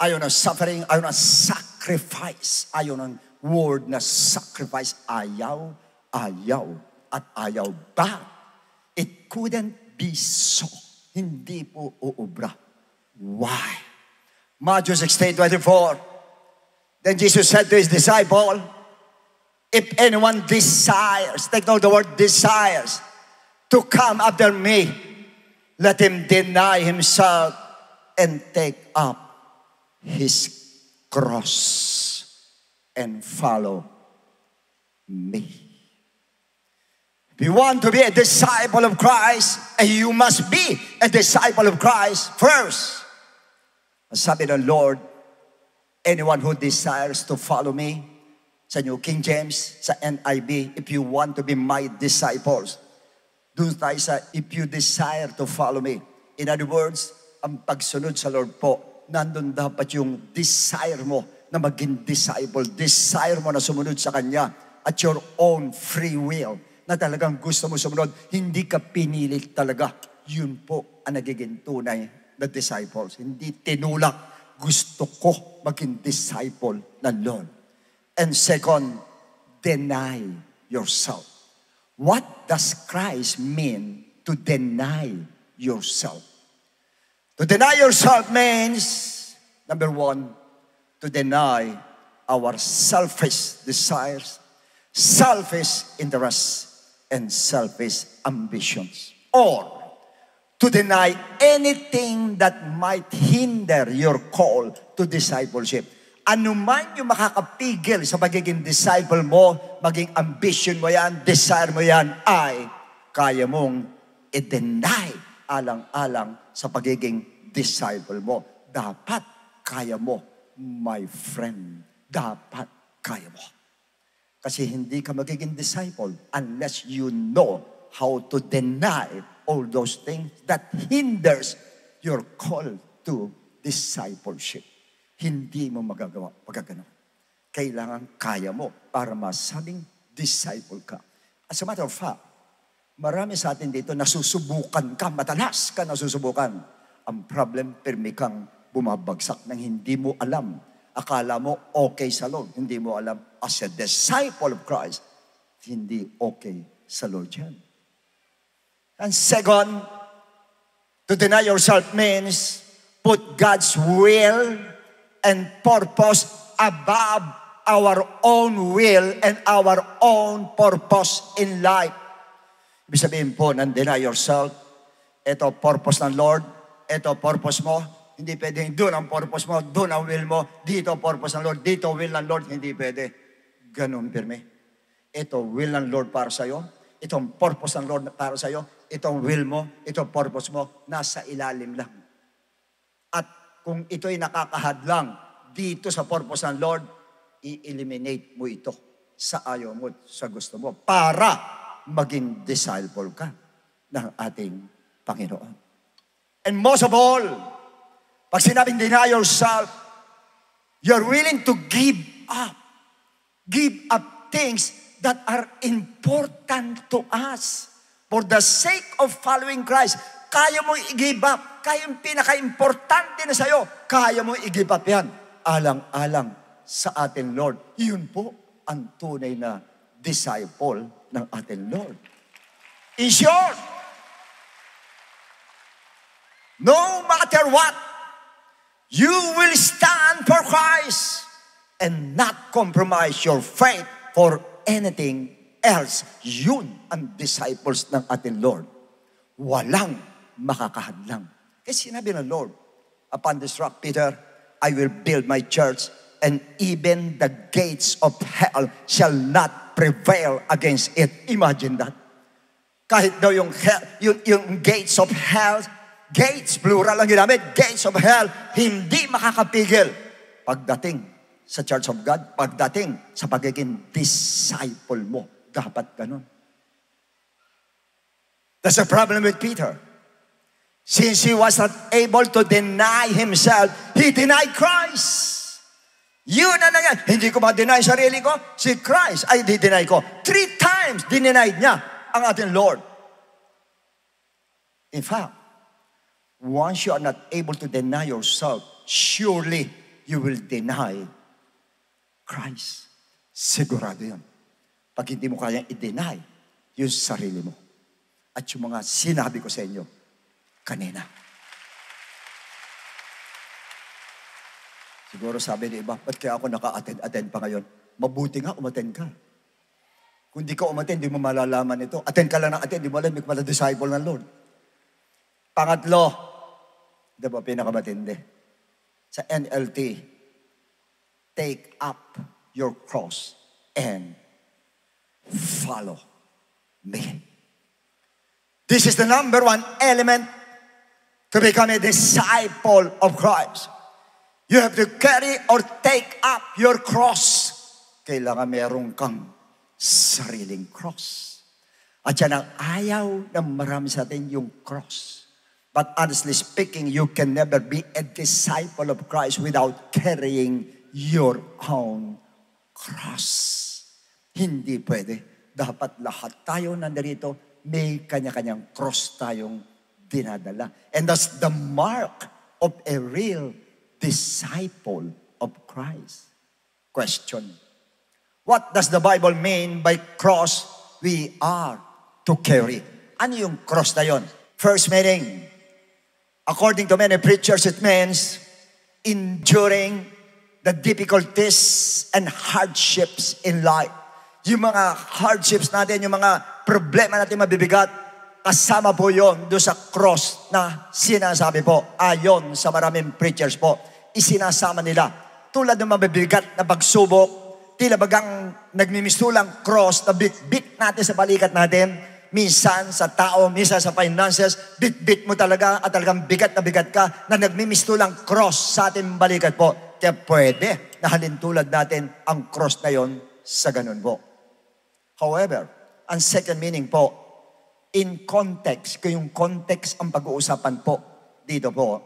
ayaw ng suffering, ayaw ng sacrifice, ayaw ng word na sacrifice. Ayaw, at ayaw ba? It couldn't be so. Hindi po uubra. Why? Matthew 16:24. Then Jesus said to his disciple, if anyone desires, take note the word desires, to come after me, let him deny himself and take up his cross and follow me. If you want to be a disciple of Christ, and you must be a disciple of Christ first. Sabi ng Lord, anyone who desires to follow me, sa New King James, sa NIV, if you want to be my disciples, doon tayo sa, if you desire to follow me. In other words, ang pagsunod sa Lord po, nandun dapat yung desire mo na maging disciple, desire mo na sumunod sa Kanya at your own free will, na talagang gusto mo sumunod, hindi ka pinilit talaga. Yun po ang nagiging tunay na disciples. Hindi tinulak, gusto ko maging disciple ng Lord. And second, deny yourself. What does Christ mean to deny yourself? To deny yourself means, number one, to deny our selfish desires, selfish interests, and selfish ambitions. Or, to deny anything that might hinder your call to discipleship. Ano man yung makakapigil sa pagiging disciple mo, maging ambition mo yan, desire mo yan, ay kaya mong i-deny alang-alang sa pagiging disciple mo. Dapat kaya mo, my friend. Dapat kaya mo. Kasi hindi ka magiging disciple unless you know how to deny all those things that hinders your call to discipleship. Hindi mo magagawa pag gano'n. Kailangan kaya mo para masabing disciple ka. As a matter of fact, marami sa atin dito nasusubukan ka, matalas ka nasusubukan. Ang problem, pirmi kang bumabagsak nang hindi mo alam. Akala mo okay sa Lord, hindi mo alam. As a disciple of Christ, hindi okay sa Lord yan. And second, to deny yourself means put God's will and purpose above our own will and our own purpose in life. Ibig sabihin po, ng deny yourself, ito purpose ng Lord, ito purpose mo, hindi pwedeng doon ang purpose mo, doon ang will mo, dito purpose ng Lord, dito will ng Lord, hindi pwede. Ganun, pirme. Ito will ng Lord para sa'yo, itong purpose ng Lord para sa'yo, itong will mo, itong purpose mo, nasa ilalim lang. At kung ito'y nakakahadlang dito sa purpose ng Lord, i-eliminate mo ito sa ayaw mo, sa gusto mo, para maging disciple ka ng ating Panginoon. And most of all, pag sinabing deny yourself, you're willing to give up things that are important to us. For the sake of following Christ, kaya mo i-give up. Kaya yung pinaka-importante na sa'yo, kaya mo i-give up yan. Alang-alang sa ating Lord. Yun po ang tunay na disciple ng ating Lord. In short, no matter what, you will stand for Christ and not compromise your faith for anything else. Yun ang disciples ng ating Lord. Walang makakahadlang. Kasi sinabi ng Lord, upon this rock, Peter, I will build my church, and even the gates of hell shall not prevail against it. Imagine that. Kahit daw yung gates of hell, gates, plural ang ginamit, gates of hell, hindi makakapigil pagdating sa Church of God, pagdating sa pagiging disciple mo. Dapat ganun. That's the problem with Peter. Since he was not able to deny himself, he denied Christ. Yun na yan. Hindi ko ma-deny sarili ko. Si Christ ay di-deny ko. 3 times dinenied niya ang ating Lord. In fact, once you are not able to deny yourself, surely you will deny Christ. Sigurado yun. Pag hindi mo kayang i-deny yung sarili mo. At yung mga sinabi ko sa inyo kanina. Siguro sabi ni iba, ba't kaya ako naka-attend pa ngayon? Mabuti nga, umattend ka. Kung di ka umattend, di mo malalaman ito. Attend ka lang ng attend, di mo alam, may pala disciple ng Lord. Pangatlo, di ba pinakamatindi? Sa NLT, take up your cross and follow me. This is the number 1 element to become a disciple of Christ. You have to carry or take up your cross. Kailangan meron kang sariling cross. At yan ang ayaw ng marami sa atin, yung cross. But honestly speaking, you can never be a disciple of Christ without carrying your own cross. Hindi pwede. Dapat lahat tayo nandarito, may kanya-kanyang cross tayong dinadala. And that's the mark of a real disciple of Christ. Question. What does the Bible mean by cross we are to carry? Ano yung cross na yun? First meaning, according to many preachers, it means enduring the difficulties and hardships in life. Yung mga hardships natin, yung mga problema natin mabibigat, kasama po yun doon sa cross na sinasabi po, ayon sa maraming preachers po, isinasama nila. Tulad ng mabibigat na pagsubok, tila bagang nagmimistulang cross na bit-bit natin sa balikat natin, minsan sa tao, minsan sa finances, bit-bit mo talaga at talagang bigat na bigat ka na nagmimistulang cross sa ating balikat po. Kaya pwede na halintulad natin ang cross na yon sa ganun po. However, ang second meaning po, in context, kung yung context ang pag-uusapan po dito po,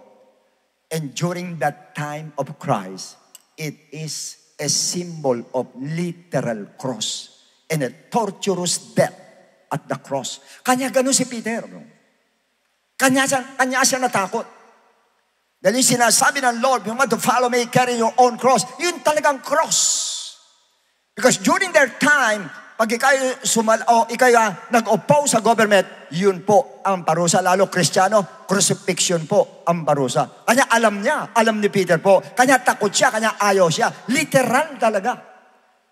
and during that time of Christ, it is a symbol of literal cross and a torturous death at the cross. Kanya ganun si Peter. Kanya siya natakot. Dahil yung sinasabi ng Lord, you want to follow me, carry your own cross. Yun talagang cross. Because during their time, pag ikay nag-oppose sa government, yun po ang parusa. Lalo Kristiyano, crucifixion po ang parusa. Kanya alam ni Peter po. Kanya takot siya, kanya ayaw siya. Literal talaga.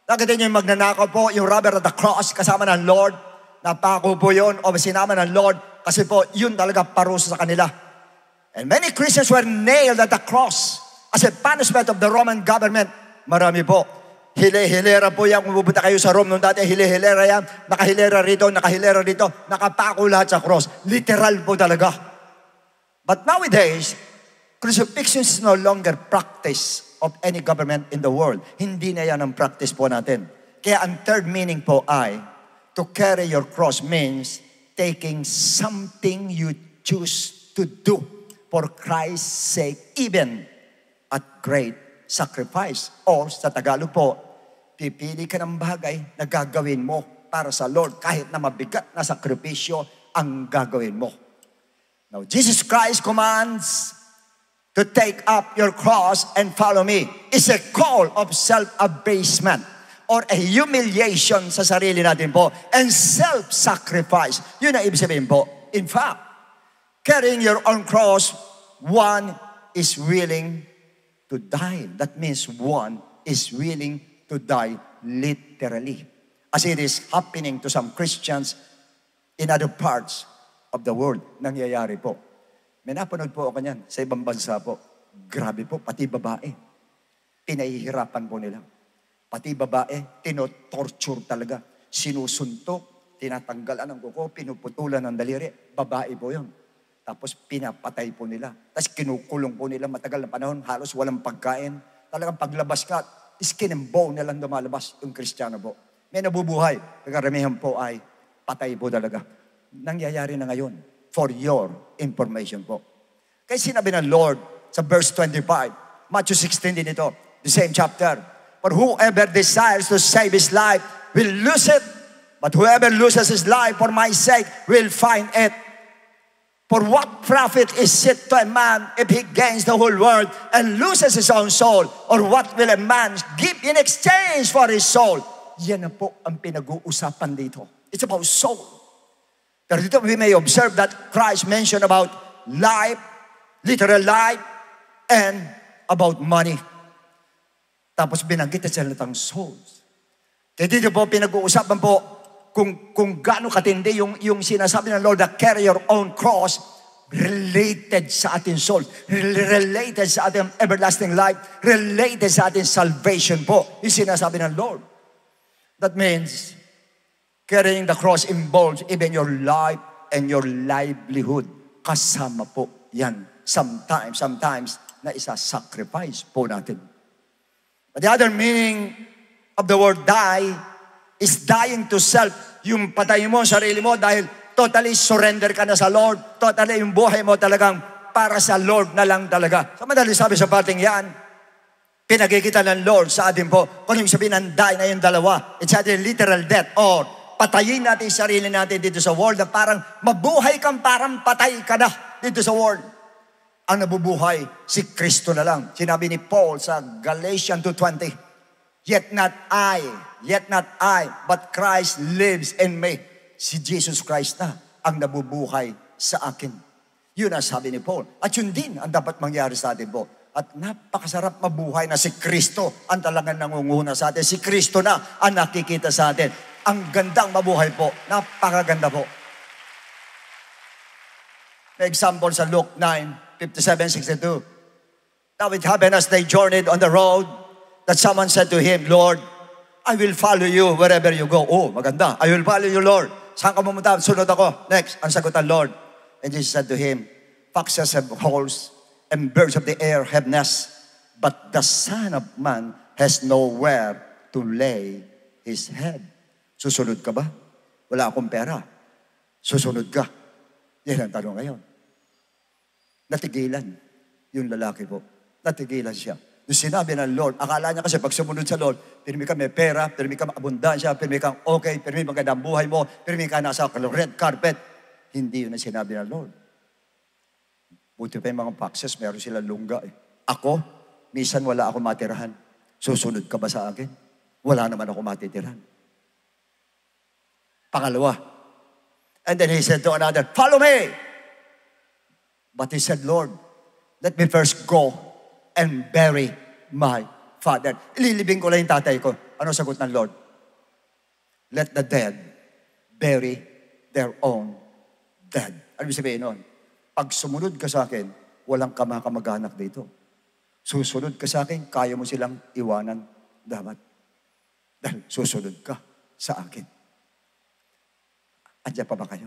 Nakita niyo yung magnanakaw po, yung robber at the cross, kasama ng Lord. Napako po yun, o sinama ng Lord, kasi po, yun talaga parusa sa kanila. And many Christians were nailed at the cross as a punishment of the Roman government. Marami po. Hile-hilera po yan. Kung pupunta kayo sa Rome noon dati, hile-hilera yan. Nakahilera rito, nakapako lahat sa cross. Literal po talaga. But nowadays, crucifixion is no longer practice of any government in the world. Hindi na yan ang practice po natin. Kaya ang third meaning po ay, to carry your cross means taking something you choose to do for Christ's sake, even at great sacrifice. O sa Tagalog po, pipili ka ng bagay na gagawin mo para sa Lord kahit na mabigat na sakripisyo ang gagawin mo. Now, Jesus Christ commands to take up your cross and follow me. It's a call of self-abasement or a humiliation sa sarili natin po and self-sacrifice. Yun ang ibig sabihin po. In fact, carrying your own cross, one is willing to die. That means one is willing to die literally. As it is happening to some Christians in other parts of the world. Nangyayari po. May napanood po ako niyan sa ibang bansa po. Grabe po, pati babae. Pinahihirapan po nila. Pati babae, tinotorture talaga. Sinusuntok, tinatanggalan ng kuko, pinuputulan ng daliri. Babae po yun. Tapos pinapatay po nila. Tapos kinukulong po nila matagal na panahon, halos walang pagkain. Talagang paglabas ka, skin and bone na lang lumalabas yung Kristiyano po. May nabubuhay. Karamihan po ay patay po talaga. Nangyayari na ngayon for your information po. Kaya sinabi ng Lord sa verse 25, Matthew 16 din ito, the same chapter. For whoever desires to save his life will lose it. But whoever loses his life for my sake will find it. For what profit is it to a man if he gains the whole world and loses his own soul? Or what will a man give in exchange for his soul? Yan na po ang pinag-uusapan dito. It's about soul. Pero dito we may observe that Christ mentioned about life, literal life, and about money. Tapos binanggit sa salitang souls. Kaya dito po pinag-uusapan po kung gaano katindi yung sinasabi ng Lord na carry your own cross related sa ating soul, related sa ating everlasting life, related sa ating salvation po. Yung sinasabi ng Lord. That means carrying the cross involves even your life and your livelihood. Kasama po yan. Sometimes na isa-sacrifice po natin. But the other meaning of the word die is dying to self. Yung patay mo, sarili mo, dahil totally surrender ka na sa Lord. Totally yung buhay mo talagang para sa Lord na lang talaga. Sa madali sabi sa parting yan, pinagkikita ng Lord sa atin po. Kung yung sabihin ng die na yung dalawa, it's either literal death or patayin natin yung sarili natin dito sa world na parang mabuhay kang parang patay ka na dito sa world. Ang nabubuhay, si Kristo na lang. Sinabi ni Paul sa Galatians 2:20, Yet not I, but Christ lives in me. Si Jesus Christ na ang nabubuhay sa akin. Yun ang sabi ni Paul. At yun din ang dapat mangyari sa atin po. At napakasarap mabuhay na si Kristo ang talagang nangunguna sa atin. Si Kristo na ang nakikita sa atin. Ang gandang mabuhay po. Napakaganda po. May example sa Luke 9:57-62. Now it happened as they journeyed on the road that someone said to him, Lord, I will follow you wherever you go. Oh, maganda. I will follow you, Lord. Saan ka pumunta? Sunod ako. Next, ang sagot ng Lord. And Jesus said to him, Foxes have holes and birds of the air have nests, but the Son of Man has nowhere to lay his head. Susunod ka ba? Wala akong pera. Susunod ka. Yan ang tanong ngayon. Natigilan yung lalaki po. Natigilan siya. Yung sinabi ng Lord, akala niya kasi pag sumunod sa Lord, pirmi ka may pera, pirmi ka abundansya, pirmi kang okay, pirmi magandang buhay mo, pirmi ka nasa red carpet. Hindi yun ang sinabi ng Lord. Buti pa yung mga foxes, meron silang lungga eh. Ako, minsan wala ako matirahan. Susunod ka ba sa akin? Wala naman ako matitirahan. Pangalawa. And then he said to another, follow me. But he said, Lord, let me first go and bury my father. Ililibing ko lang yung tatay ko. Ano sagot ng Lord? Let the dead bury their own dead. Ano sabihin nun? Pag sumunod ka sa akin, walang kamag-anak dito. Susunod ka sa akin, kaya mo silang iwanan dapat. Dahil susunod ka sa akin. Andiyan pa ba kayo?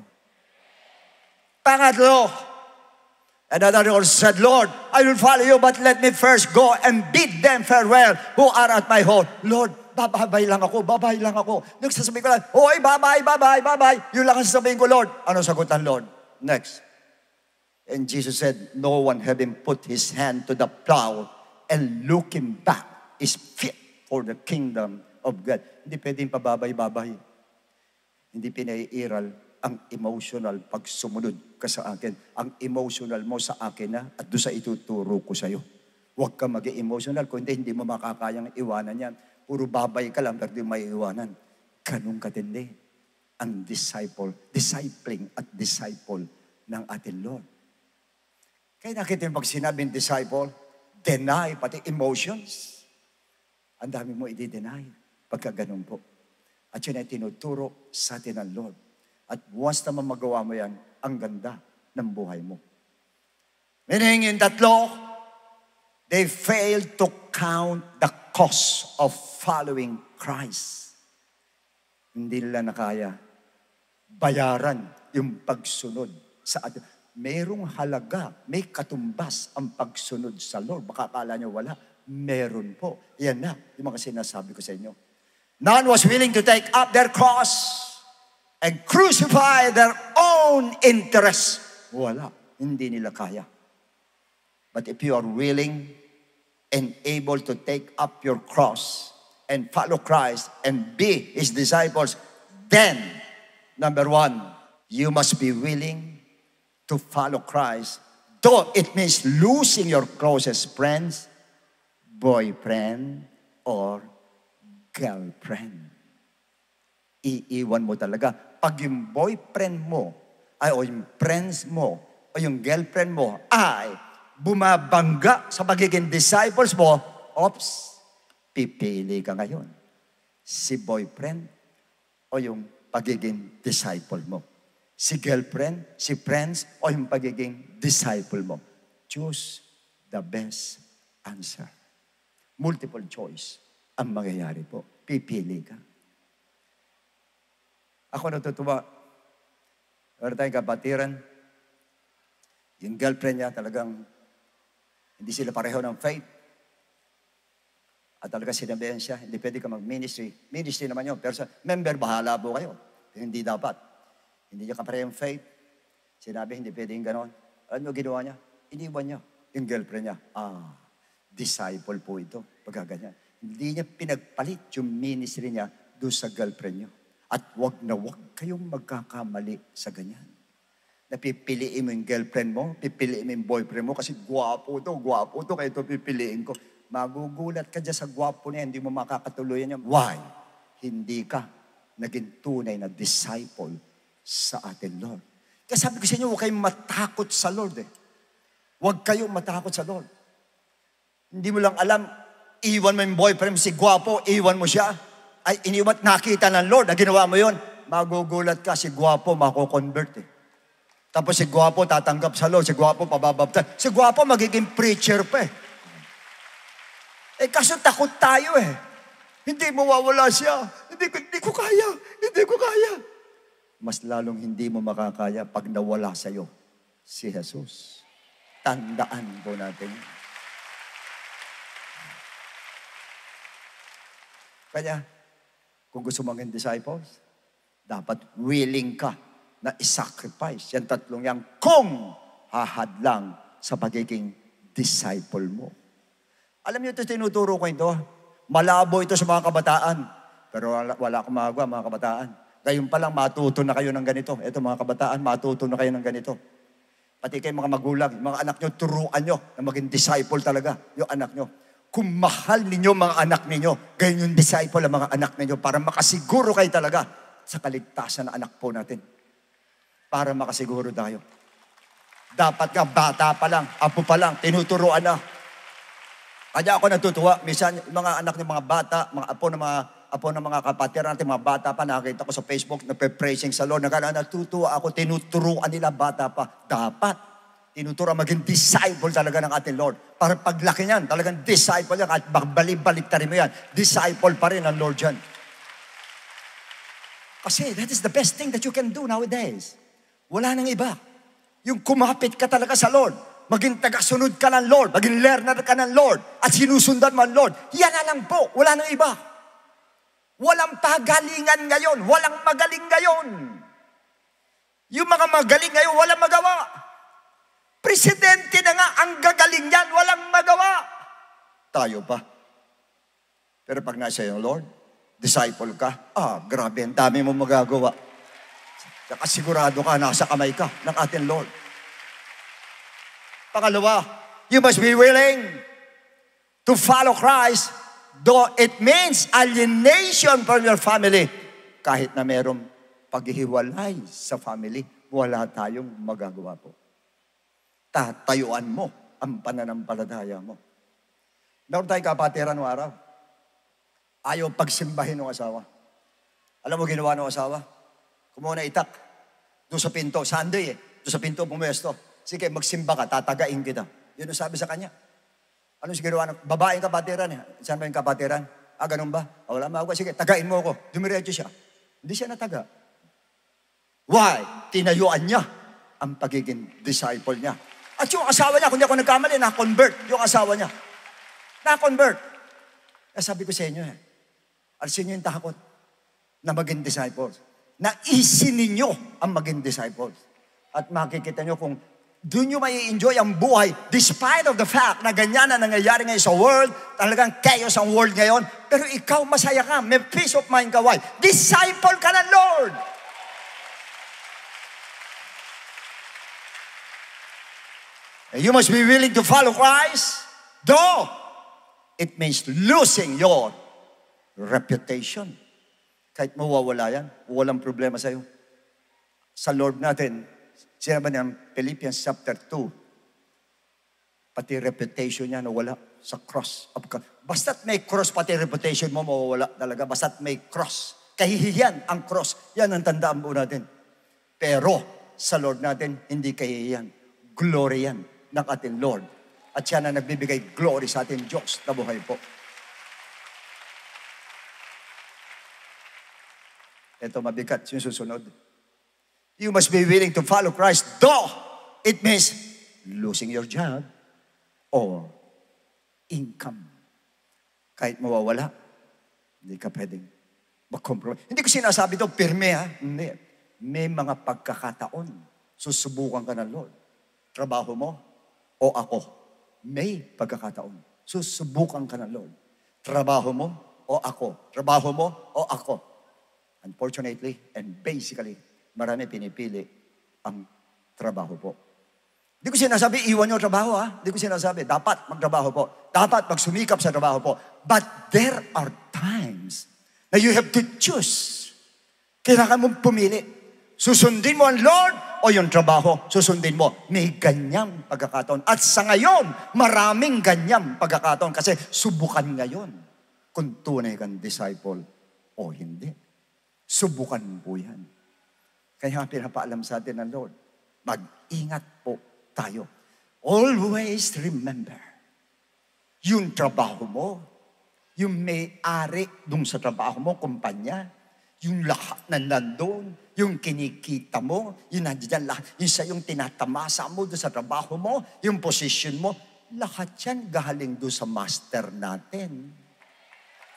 Pangatlo, another Lord said, Lord, I will follow you, but let me first go and bid them farewell who are at my home. Lord, babay lang ako. Nagsasabihin ko lang, oy, bye-bye. Yun lang ang sasabihin ko, Lord. Ano sagot ng Lord? Next. And Jesus said, no one having put his hand to the plow and looking back is fit for the kingdom of God. Hindi pwedeng pababay-babay. Hindi pinaiiral ang emotional pag sumunod ka sa akin. Ang emotional mo sa akin na at doon sa ituturo ko sa iyo. Huwag ka mag-emotional kung hindi mo makakayang iwanan yan. Puro babay ka lang pero di may iwanan. Ganun katindi ang discipling at disciple ng ating Lord. Kaya nakita yung pag sinabing disciple, deny pati emotions. Ang dami mo i-deny pagka ganun po. At yun ay tinuturo sa atin ng Lord. At once naman magawa mo yan, ang ganda ng buhay mo. Meaning in tatlo, They failed to count the cost of following Christ. Hindi nila nakaya bayaran yung pagsunod sa atin. Merong halaga, may katumbas ang pagsunod sa Lord. Baka akala nyo wala. Meron po. Yan na, yung mga sinasabi ko sa inyo. None was willing to take up their cross and crucify their own interests. Wala. Hindi nila kaya. But if you are willing and able to take up your cross and follow Christ and be His disciples, then, number one, you must be willing to follow Christ. Though it means losing your closest friends, boyfriend, or girlfriend. Iiwan mo talaga. Pag yung boyfriend mo, o yung friends mo, o yung girlfriend mo, ay bumabangga sa pagiging disciples mo, ops, pipili ka ngayon. Si boyfriend o yung pagiging disciple mo. Si girlfriend, si friends, o yung pagiging disciple mo. Choose the best answer. Multiple choice ang mangyayari po. Pipili ka. Ako natutuwa. Meron tayong kapatiran. Yung girlfriend niya talagang hindi sila pareho ng faith. At talaga sinabihan siya, hindi pwede ka mag-ministry. Ministry naman yun. Pero sa member, bahala po kayo. Pero hindi dapat. Hindi niya kapareho ng faith. Sinabi, hindi pwede yung ganon. Ano ginawa niya? Iniwan niya. Yung girlfriend niya. Disciple po ito. Pagkaganyan. Hindi niya pinagpalit yung ministry niya doon sa girlfriend niya. At wag na wag kayong magkakamali sa ganyan. Napipiliin mo yung girlfriend mo, pipiliin mo yung boyfriend mo kasi gwapo to, kaya ito pipiliin ko. Magugulat ka dyan sa gwapo niya, hindi mo makakatuluyan niya. Why? Hindi ka naging tunay na disciple sa atin, Lord. Kaya sabi ko sa inyo, huwag kayong matakot sa Lord eh. Huwag kayong matakot sa Lord. Hindi mo lang alam, iwan mo yung boyfriend, si gwapo, iwan mo siya. Ay, iniwan, nakita ng Lord na ginawa mo yon. Magugulat ka, si gwapo, mako-convert eh. Tapos si gwapo tatanggap sa Lord, si gwapo pababaptay. Si gwapo magiging preacher pa eh. Kaso takot tayo eh. Hindi mawawala siya. Hindi ko kaya. Mas lalong hindi mo makakaya pag nawala sa'yo si Jesus. Tandaan po natin. Kaya, kung gusto mong maging disciples, dapat willing ka na isacrifice. Yan tatlong yan kung hahadlang sa pagiging disciple mo. Alam niyo ito, tinuturo ko ito. Malabo ito sa mga kabataan. Pero wala akong magawa, mga kabataan. Ngayon pa lang, matuto na kayo ng ganito. Ito mga kabataan, matuto na kayo ng ganito. Pati kayo mga magulang, mga anak nyo, turuan nyo na maging disciple talaga, yung anak nyo. Kung mahal ninyo mga anak ninyo, ganyan yung disciple ang mga anak ninyo para makasiguro kayo talaga sa kaligtasan ng anak po natin. Para makasiguro tayo. Dapat nga, bata pa lang, apo pa lang, tinuturuan na. Kaya ako natutuwa, minsan mga anak ng mga bata, mga apo ng mga kapatid natin, mga bata pa, nakakita ko sa Facebook, nagpe-praising sa Lord, natutuwa ako, tinuturuan nila bata pa. Dapat, tinuturuan maging disciple talaga ng ating Lord. Para paglaki niyan, talagang disciple yan, at balik mo yan, disciple pa rin ang Lord yan. Kasi that is the best thing that you can do nowadays. Wala nang iba. Yung kumapit ka talaga sa Lord, maging tagasunod ka ng Lord, maging learner ka ng Lord, at sinusundan mo ang Lord. Yan na lang po, wala nang iba. Walang pagalingan ngayon, walang magaling ngayon. Yung mga magaling ngayon, walang magawa. Presidente na nga ang gagaling yan, walang magawa. Tayo pa. Pero pag nasa yung Lord, disciple ka, grabe, ang dami mo magagawa. Saka sigurado ka, nasa kamay ka ng ating Lord. Pangalawa, you must be willing to follow Christ, though it means alienation from your family. Kahit na merong paghihiwalay sa family, wala tayong magagawa po. Tatayuan mo ang pananampalataya mo. Meron tayong kapatiran ng araw. Ayaw pagsimbahin ng asawa. Alam mo ginawa ng asawa? Kumuha na itak. Doon sa pinto. Sunday doon sa pinto pumesto. Sige, magsimba ka, tatagain kita. Yun ang sabi sa kanya. Ano si ginawa ng babaeng kapatiran? Saan ba yung kapatiran? Ganun ba? Wala ma ako. Sige, tagain mo ako. Dumiretso siya. Hindi siya nataga. Why? Tinayuan niya ang pagiging disciple niya. At yung asawa niya, kung di ako nagkamali, na-convert. Yung asawa niya. Na-convert. Sabi ko sa inyo alisin niyo yung takot na maging disciples. Naisin ninyo ang maging disciples. At makikita niyo kung doon nyo may enjoy ang buhay despite of the fact na ganyan na nangyayari ngayon sa world, talagang chaos ang world ngayon, pero ikaw masaya ka, may peace of mind ka. Why? Disciple ka ng Lord. And you must be willing to follow Christ, though it means losing your reputation. Kahit mawawala yan, walang problema sa'yo. Sa Lord natin, sinabi niya Philippians chapter 2, pati reputation niya nawala sa cross. Basta't may cross, pati reputation mo mawawala talaga. Basta't may cross. Kahihiyan ang cross. Yan ang tandaan po natin. Pero sa Lord natin, hindi kahihiyan. Glory yan ng ating Lord. At siya na nagbibigay glory sa ating Diyos na buhay po. Ito mabigat yung susunod. You must be willing to follow Christ, though it means losing your job or income. Kahit mawawala, hindi ka pwedeng mag-compromise. Hindi ko sinasabi ito, pirme ha? Hindi. May mga pagkakataon, susubukan ka ng Lord. Trabaho mo o ako. May pagkakataon, susubukan ka ng Lord. Trabaho mo o ako. Trabaho mo o ako. Unfortunately, and basically, marami pinipili ang trabaho po. Hindi ko sinasabi, iwan nyo trabaho ha. Hindi ko sinasabi, dapat magtrabaho po. Dapat magsumikap sa trabaho po. But there are times na you have to choose. Kailangan mong pumili. Susundin mo ang Lord o yung trabaho, susundin mo. May ganyang pagkakataon. At sa ngayon, maraming ganyang pagkakataon kasi subukan ngayon kung tunay kang disciple o hindi. Subukan po yan. Kaya pinapaalam sa atin ng Lord, mag-ingat po tayo. Always remember, yung trabaho mo, yung may-ari dun sa trabaho mo, kumpanya, yung lahat na nandun, yung kinikita mo, yung nandiyan lahat, yung sa yung tinatamasa mo doon sa trabaho mo, yung position mo, lahat yan galing doon sa master natin.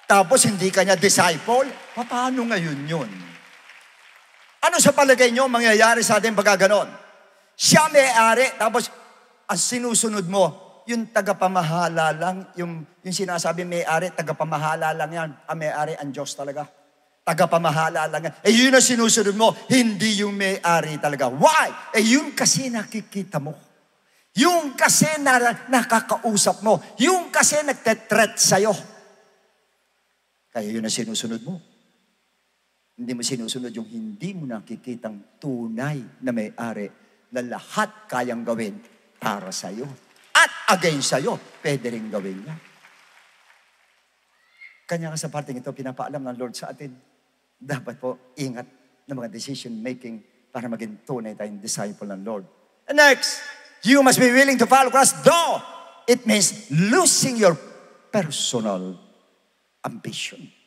Tapos hindi ka niya disciple, paano ngayon yun? Ano sa palagay nyo mangyayari sa ating pagkaganon? Siya may-ari, tapos ang sinusunod mo, yung tagapamahala lang, yung sinasabi may-ari, tagapamahala lang yan. Ang may-ari, ang Diyos talaga. Tagapamahala lang yan. Yun ang sinusunod mo, hindi yung may-ari talaga. Why? Yun kasi nakikita mo. Yung kasi nakakausap mo. Yung kasi nagtetret sa'yo. Kaya yun ang sinusunod mo. Hindi mo sinusunod yung hindi mo nakikitang tunay na may-ari na lahat kayang gawin para sa'yo. At against sa'yo, pwede rin gawin niya. Kanya sa parting ito, pinapaalam ng Lord sa atin, dapat po ingat ng mga decision making para maging tunay tayong disciple ng Lord. And next, you must be willing to follow Christ, though it means losing your personal ambition.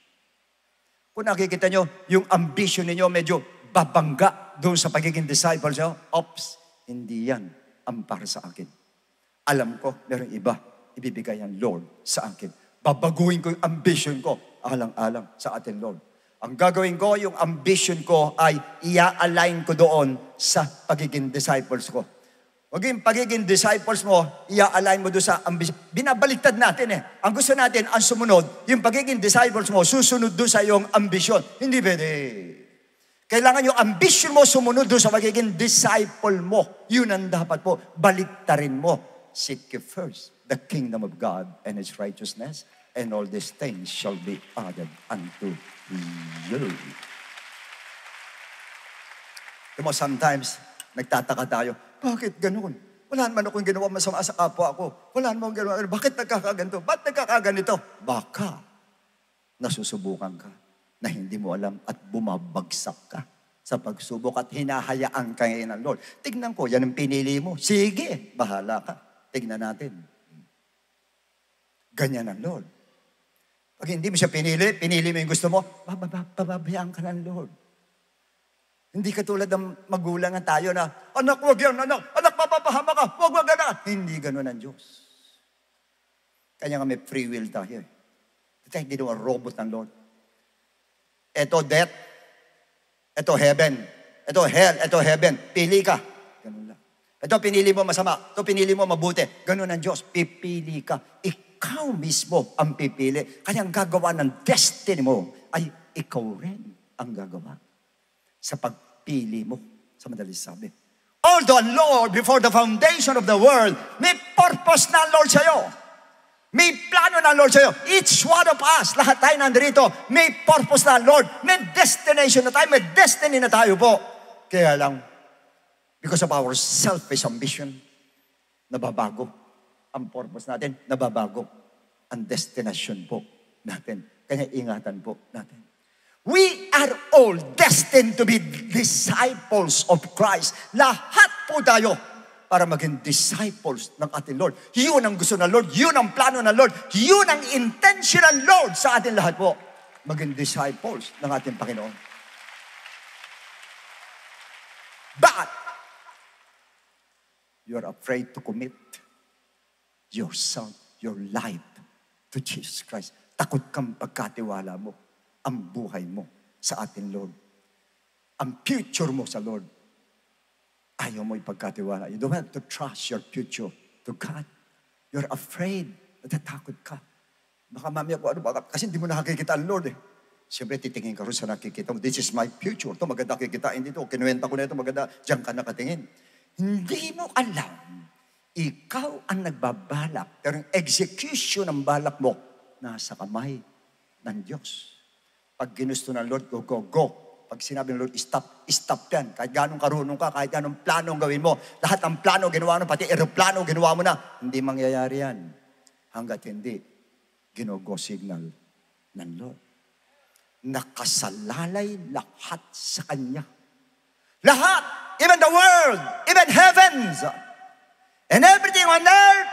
Kung nakikita nyo, yung ambition ninyo medyo babangga doon sa pagiging disciple nyo, ops, hindi yan ang para sa akin. Alam ko, meron iba, ibibigay ang Lord sa akin. Babaguhin ko yung ambition ko, alang-alang sa atin, Lord. Ang gagawin ko, yung ambition ko ay ia-align ko doon sa pagiging disciples ko. Huwag yung pagiging disciples mo, ia-align mo doon sa ambition. Binabaliktad natin Ang gusto natin, ang sumunod, yung pagiging disciples mo, susunod doon sa iyong ambisyon. Hindi pwede. Kailangan yung ambition mo sumunod doon sa pagiging disciple mo. Yun ang dapat po, baliktarin mo. Seek you first the kingdom of God and His righteousness, and all these things shall be added unto you. Sometimes, nagtataka tayo, bakit ganun? Wala naman akong ginawa masama sa kapwa ko. Wala naman akong ginawa. Bakit nagkakaganito? Ba't nagkakaganito? Baka nasusubukan ka na hindi mo alam at bumabagsak ka sa pagsubok at hinahayaan ka ngayon ng Lord. Tignan ko, yan ang pinili mo. Sige, bahala ka. Tignan natin. Ganyan ang Lord. Pag hindi mo siya pinili mo yung gusto mo, pababayaan ka ng Lord. Hindi katulad ng magulang nga tayo na, anak, wag yan, anak, papapahama ka, wag na. Hindi ganun ang Diyos. Kanya nga may free will tayo. Hindi tayo ginawa robot ng Lord. Ito death, ito heaven, ito hell, ito heaven. Pili ka. Ganun lang. Ito pinili mo masama, ito pinili mo mabuti. Ganun ang Diyos, pipili ka. Ikaw mismo ang pipili. Kaya ang gagawa ng destiny mo ay ikaw rin ang gagawa. Sa pagpili mo, sa madaling sabi. Although Lord, before the foundation of the world, may purpose na Lord sa'yo. May plano na Lord sa'yo. Each one of us, lahat tayo nandito, may purpose na Lord. May destination na tayo, may destiny na tayo po. Kaya lang, because of our selfish ambition, nababago ang purpose natin, nababago ang destination po natin. Kaya ingatan po natin. We are all destined to be disciples of Christ. Lahat po tayo para maging disciples ng ating Lord. Yun ang gusto ng Lord. Yun ang plano ng Lord. Yun ang intention ng Lord sa ating lahat po. Maging disciples ng ating Panginoon. But, you're afraid to commit yourself, your life to Jesus Christ. Takot kang pagkatiwala mo ang buhay mo sa ating Lord. Ang future mo sa Lord. Ayaw mo ipagkatiwala. You don't have to trust your future to God. You're afraid. Natatakot ka. Baka mamaya ko, kasi hindi mo nakikita ang Lord eh. Siyempre, titingin ka rin sa nakikita mo. This is my future. Ito, maganda kikitain dito. Kinuwenta ko na ito, maganda. Diyan ka nakatingin. Hindi mo alam. Ikaw ang nagbabalak. Pero yung execution ng balak mo, nasa kamay ng Diyos. Pag ginusto ng Lord, go. Pag sinabi ng Lord, stop yan. Kahit ganong karunong ka, kahit ganong plano ang gawin mo, lahat ng plano ginawa mo, pati aeroplano ginawa mo na, hindi mangyayari yan. Hanggat hindi, gino-go signal ng Lord. Nakasalalay lahat sa Kanya. Lahat, even the world, even heavens, and everything on earth,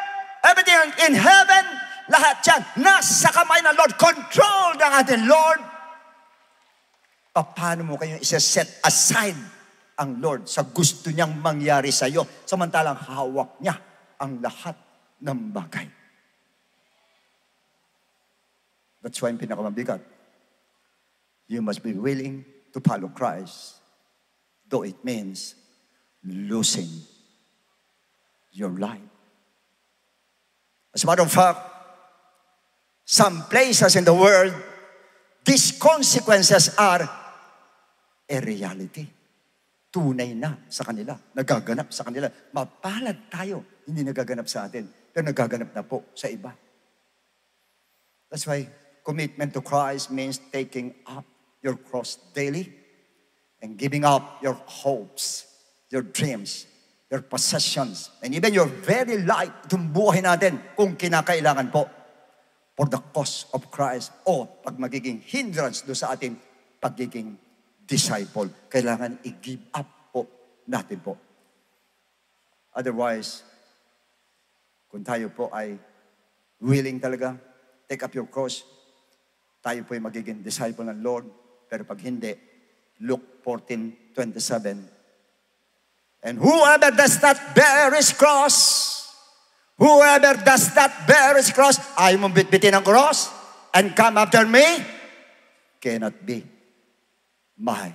everything in heaven, lahat yan, nasa kamay ng Lord, control ng ating Lord. Paano mo kayo isa-set aside ang Lord sa gusto niyang mangyari sa iyo, samantalang hawak niya ang lahat ng bagay. That's why yung pinakamabigat. You must be willing to follow Christ, though it means losing your life. As a matter of fact, some places in the world, these consequences are a reality. Tunay na sa kanila. Nagaganap sa kanila. Mapalad tayo. Hindi nagaganap sa atin. Pero nagaganap na po sa iba. That's why commitment to Christ means taking up your cross daily and giving up your hopes, your dreams, your possessions, and even your very life, itong buhay natin kung kinakailangan po for the cause of Christ o pag magiging hindrance do sa ating pagiging disciple. Kailangan i-give up po natin po. Otherwise, kung tayo po ay willing talaga, take up your cross, tayo po ay magiging disciple ng Lord. Pero pag hindi, Luke 14:27. And whoever does not bear his cross, whoever does not bear his cross, ayaw mong bitbitin ang cross and come after me, cannot be my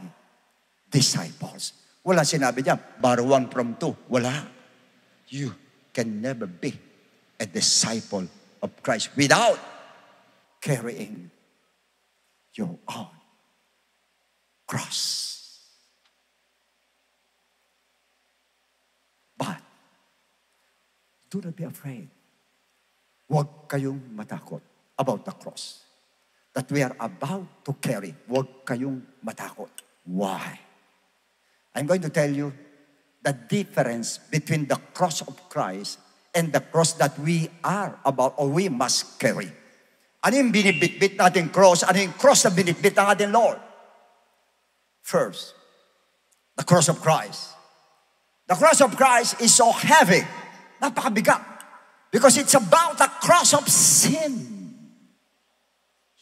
disciples. Wala sinabi niya, borrow one from two. Wala. You can never be a disciple of Christ without carrying your own cross. But, do not be afraid. Huwag kayong matakot about the cross that we are about to carry. Huwag kayong matakot. Why? I'm going to tell you the difference between the cross of Christ and the cross that we are about or we must carry. Ano yung binibitbit natin cross? Ano yung cross na binibitbit ng ating Lord? First, the cross of Christ. The cross of Christ is so heavy. Napakabigat. Because it's about the cross of sin.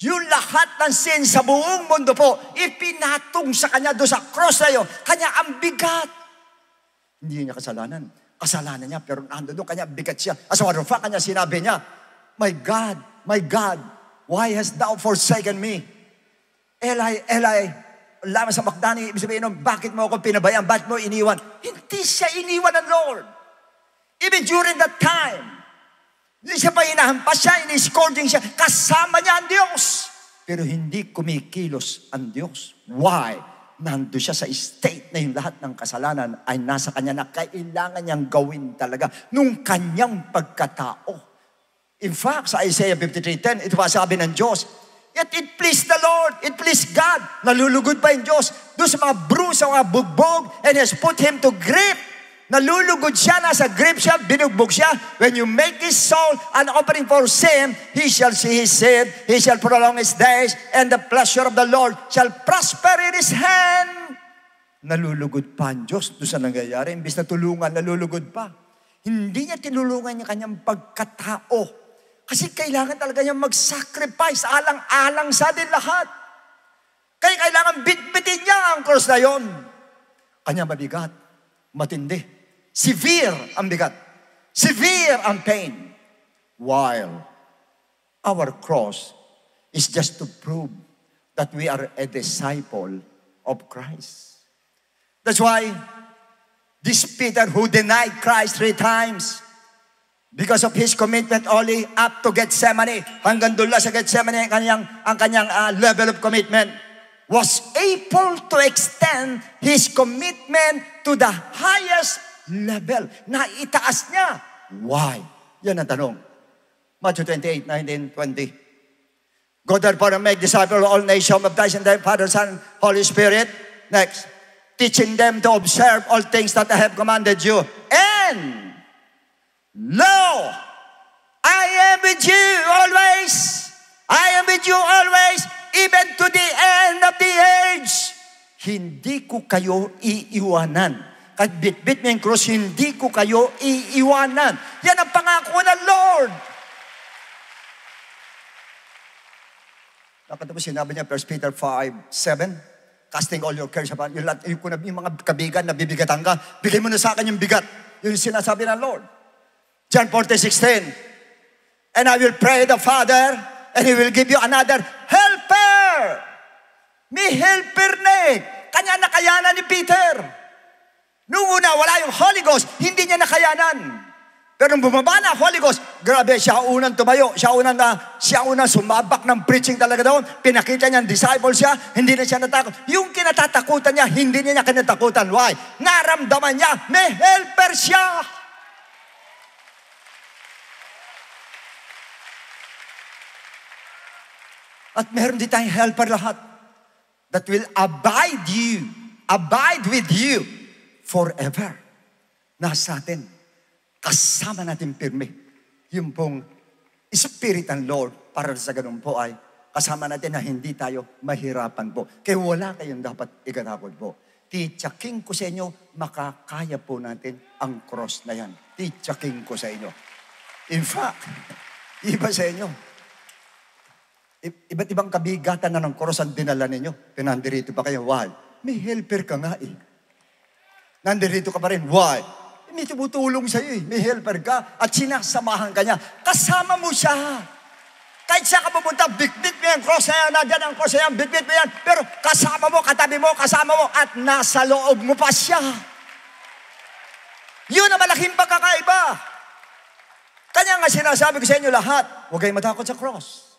Yung lahat ng sin sa buong mundo po, ipinatong sa Kanya doon sa cross na yun. Kanya ang bigat. Hindi niya kasalanan. Kasalanan niya, pero nando doon, Kanya bigat siya. As a matter of fact, Kanya sinabi niya, my God, why hast thou forsaken me? Eli, Eli, lama sa Makdani, ibig sabihin nun, bakit mo ako pinabayaan? Bakit mo iniwan? Hindi siya iniwan ng Lord. Even during that time, hindi siya pa hinahampas siya, ini-scourging siya, kasama niya ang Diyos. Pero hindi kumikilos ang Diyos. Why? Nando siya sa state na yung lahat ng kasalanan ay nasa Kanya na kailangan niyang gawin talaga nung Kanyang pagkatao. In fact, sa Isaiah 53:10, ito pa sabi ng Diyos, yet it pleased the Lord, it pleased God. Nalulugod pa yung Diyos doon sa mga bruise, sa mga bugbog, and has put Him to grief. Nalulugod siya, nasa grip siya, binugbog siya. When you make his soul an offering for sin, he shall see his sin, he shall prolong his days, and the pleasure of the Lord shall prosper in his hand. Nalulugod pa ang Diyos doon sa nangyayari. Imbis na tulungan, nalulugod pa. Hindi niya tinulungan niya kanyang pagkatao. Kasi kailangan talaga niya mag-sacrifice, alang-alang sa din lahat. Kaya kailangan bitbitin niya ang cross na yon. Kanya mabigat, matindi. Severe ang bigat. Severe ang pain. While our cross is just to prove that we are a disciple of Christ. That's why this Peter who denied Christ 3 times because of his commitment only up to Gethsemane, hanggang doon lang sa Gethsemane ang kanyang level of commitment, was able to extend his commitment to the highest level. Naitaas niya. Why? Yan ang tanong. Matthew 28:19, 20. Go therefore and make disciples of all nations, baptizing them, Father, Son, Holy Spirit. Next. Teaching them to observe all things that I have commanded you. And, lo, I am with you always. I am with you always, even to the end of the age. Hindi ko kayo iiwanan. Kahit bit-bit mo yung cross, hindi ko kayo iiwanan. Yan ang pangako ng Lord. Nakatapos sinabi niya, 1 Peter 5:7, casting all your cares upon, yung mga kabigan na bibigatan ka, bigay mo na sa akin yung bigat. Yung sinasabi ng Lord. John 14:16, and I will pray the Father, and He will give you another helper. May helper na eh. Kanya nakayanan ni Peter. Noong una, wala yung Holy Ghost, hindi niya nakayanan. Pero nung bumaba na Holy Ghost, grabe, siya unang tumayo, siya unang sumabak ng preaching talaga doon. Pinakita niya ang disciple siya, hindi na siya natakot. Yung kinatatakutan niya, hindi niya kinatakutan. Why? Naramdaman niya, may helper siya. At meron din tayong helper lahat that will abide with you forever. Nasa atin. Kasama natin pirmi. Yung pong Spirit ng Lord para sa ganun po ay kasama natin na hindi tayo mahirapan po. Kaya wala kayong dapat ikatakot po. Titsaking ko sa inyo, makakaya po natin ang cross na yan. Titsaking ko sa inyo. In fact, iba sa inyo. Iba't ibang kabigatan na ng cross ang dinala ninyo. Pinandirito pa kayo. Why? May helper ka nga eh. Nandirito ka pa rin. Why? May tumutulong sa'yo eh. May helper ka at sinasamahan ka niya. Kasama mo siya. Kahit siya ka pupunta, bitbit mo yan, cross na yan, nandiyan ang cross na yan, bitbit mo yan. Pero kasama mo, katabi mo, kasama mo, at nasa loob mo pa siya. Yun ang malaking pagkakaiba. Kanya nga sinasabi ko sa inyo lahat, huwag kayong matakot sa cross.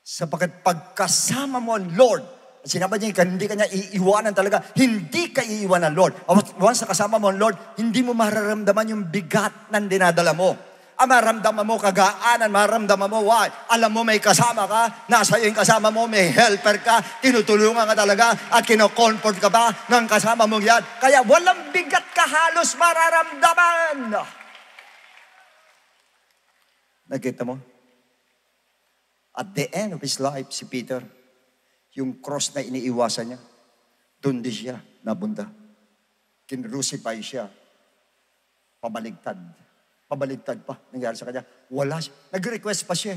Sapagkat pagkasama mo ang Lord, sinabi niya, hindi ka niya iiwanan talaga. Hindi ka iiwanan, Lord. Once kasama mo ang Lord, hindi mo mararamdaman yung bigat ng dinadala mo. Maramdaman mo kagaanan, maramdaman mo why. Alam mo may kasama ka, nasa iyo yung kasama mo, may helper ka, tinutulungan ka talaga, at kino-comfort ka ba ng kasama mo yan. Kaya walang bigat ka halos mararamdaman. Nakita mo? At the end of his life, si Peter, yung cross na iniiwasan niya, doon din siya nabunda. Kinrucify siya. Pamaligtad. Pabaligtad pa. Nangyari sa kanya. Wala siya. Nag-request pa siya.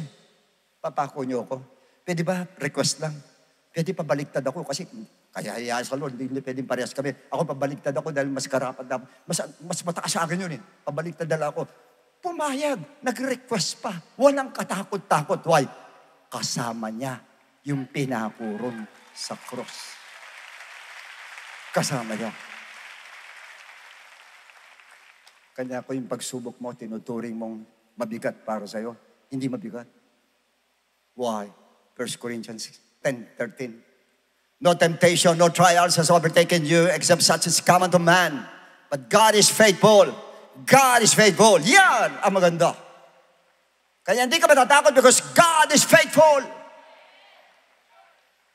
Papako niyo ako. Pwede ba request lang? Pwede pabaligtad ako kasi kaya sa Lord, hindi pwedeng parehas kami. Ako pabaligtad ako dahil mas karapat na, mas mataas sa akin yun eh. Pabaligtad na ako. Pumayag, nag-request pa. Walang katakot-takot. Why? Kasama niya yung pinakuron sa cross. Kasama niya. Kanya ko yung pagsubok mo, tinuturing mong mabigat para sa'yo. Hindi mabigat. Why? 1 Corinthians 10:13. No temptation, no trials has overtaken you except such as common to man. But God is faithful. God is faithful. Yan ang maganda. Kaya hindi ka matatakot because God is faithful.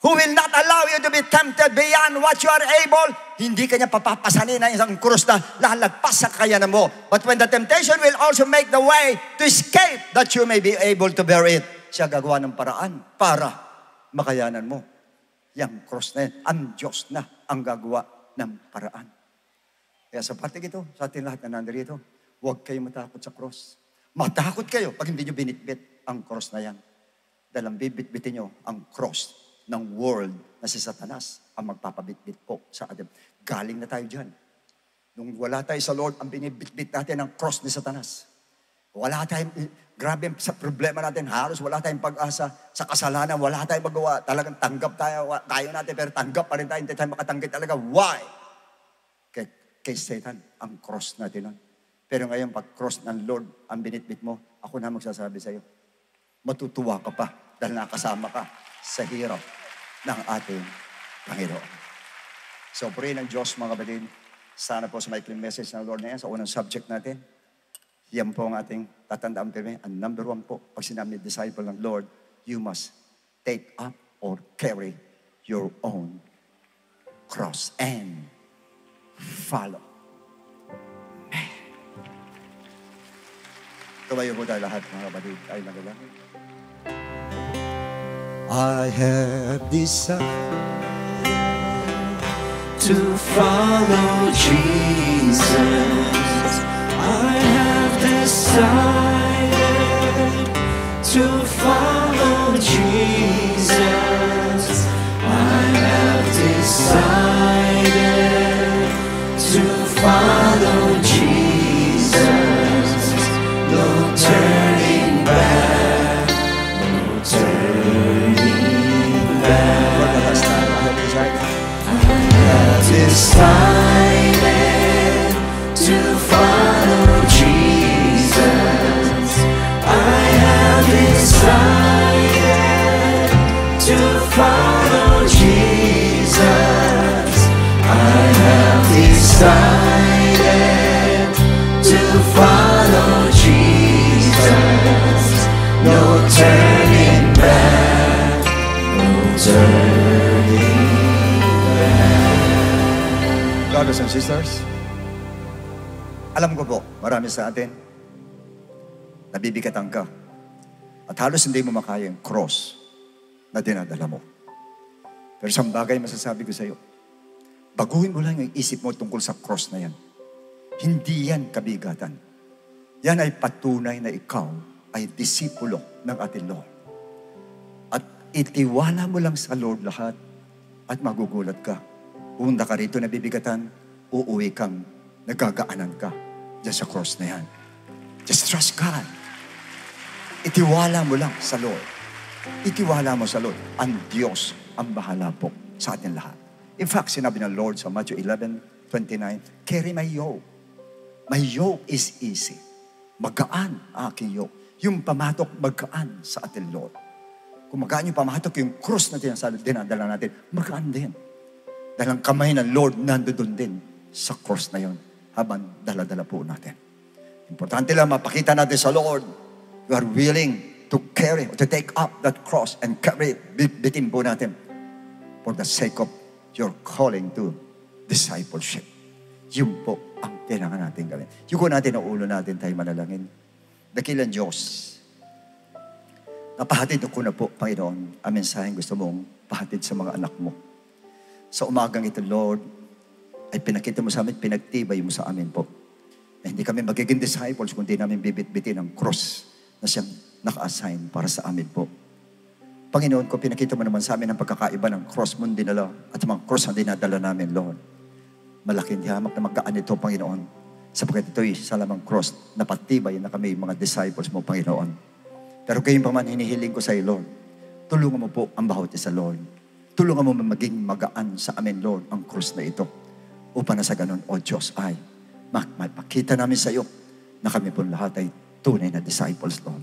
Who will not allow you to be tempted beyond what you are able. Hindi ka niya papapasanin ng isang krus na lalagpas sa kakayanan mo. But when the temptation will also make the way to escape that you may be able to bear it. Siya gagawa ng paraan para makayanan mo. Yang cross na yan, ang Diyos na ang gagawa ng paraan. Kaya sa parte ito, sa atin lahat na nandito, huwag kayo matakot sa cross. Matakot kayo pag hindi nyo binitbit ang cross na yan. Dahil ang bibitbitin nyo ang cross ng world na si Satanas ang magpapabitbit po sa atin. Galing na tayo dyan. Nung wala tayo sa Lord, ang binibitbit natin ang cross ni Satanas. Wala tayong, grabe sa problema natin, halos wala tayong pag-asa. Sa kasalanan, wala tayong magawa. Talagang tanggap tayo natin, pero tanggap pa rin tayo, hindi tayo makatanggap talaga. Why? Kay Satan, ang cross natin nun. Pero ngayon, pag cross ng Lord, ang binitbit mo, ako na magsasabi sa iyo, matutuwa ka pa dahil nakasama ka sa hirap ng ating Panginoon. So, purihin ng Diyos, mga kapatid. Sana po sa maikling message ng Lord na yan, sa unang subject natin, yan po ang ating tatandaan pirmi. Ang number 1 po, pag sinabi disciple ng Lord, you must take up or carry your own cross and follow. Tumayo po tayo lahat, mga kapatid. Ay nagalangin. I have decided to follow Jesus. I have decided to follow Jesus. I have decided to follow Jesus. No turning back, no turning back. I have decided to follow Jesus. I have decided to follow Jesus. I have decided to follow Jesus. No turning back, no turning back. Brothers and sisters, alam ko po, marami sa atin, nabibigatan ka. At halos hindi mo makaya yung cross na dinadala mo. Pero isang bagay masasabi ko sa iyo, baguhin mo lang yung isip mo tungkol sa cross na yan. Hindi yan kabigatan. Yan ay patunay na ikaw ay disipulo ng ating Lord. At itiwala mo lang sa Lord lahat at magugulat ka. Punta ka rito na bibigatan, uuwi kang nagagaanan ka dyan sa cross na yan. Just trust God. Itiwala mo lang sa Lord. Itiwala mo sa Lord. Ang Diyos ang bahala po sa atin lahat. In fact, sinabi ng Lord sa Matthew 11:29, carry my yoke. My yoke is easy. Magaan ang aking yoke. Yung pamatok, magaan sa atin, Lord. Kung magaan yung pamatok, yung cross na dinadala natin, magaan din. Dahil ang kamay ng Lord nandoon din sa cross na yon habang dala-dala po natin. Importante lang mapakita natin sa Lord, you are willing to carry, to take up that cross and carry it, bitin po natin for the sake of your calling to discipleship. Yun po ang kailangan natin gawin. Yuko natin ang ulo natin, tayo manalangin. Dakilang Diyos, napahatid ko na po, Panginoon, ang mensaheng gusto mong pahatid sa mga anak mo. Sa umagang ito, Lord, ay pinakita mo sa amin, pinagtibay mo sa amin po Na hindi kami magiging disciples kung di namin bibit-bitin ang cross na siyang naka-assign para sa amin po. Panginoon ko, pinakita mo naman sa amin ang pagkakaiba ng cross mo dinala at mga cross na dinadala namin, Lord. Malaking hamak na magkaan ito, Panginoon. Sapagkat ito'y sa lamang cross na patibay na kami mga disciples mo, Panginoon. Pero gayon pa man, hinihiling ko sa iyo, Lord. Tulungan mo po ang bawat isa, Lord. Tulungan mo maging magaan sa amin, Lord, ang cross na ito. Upang na sa ganun, O Diyos, ay mapakita namin sa iyo na kami po lahat ay tunay na disciples, Lord.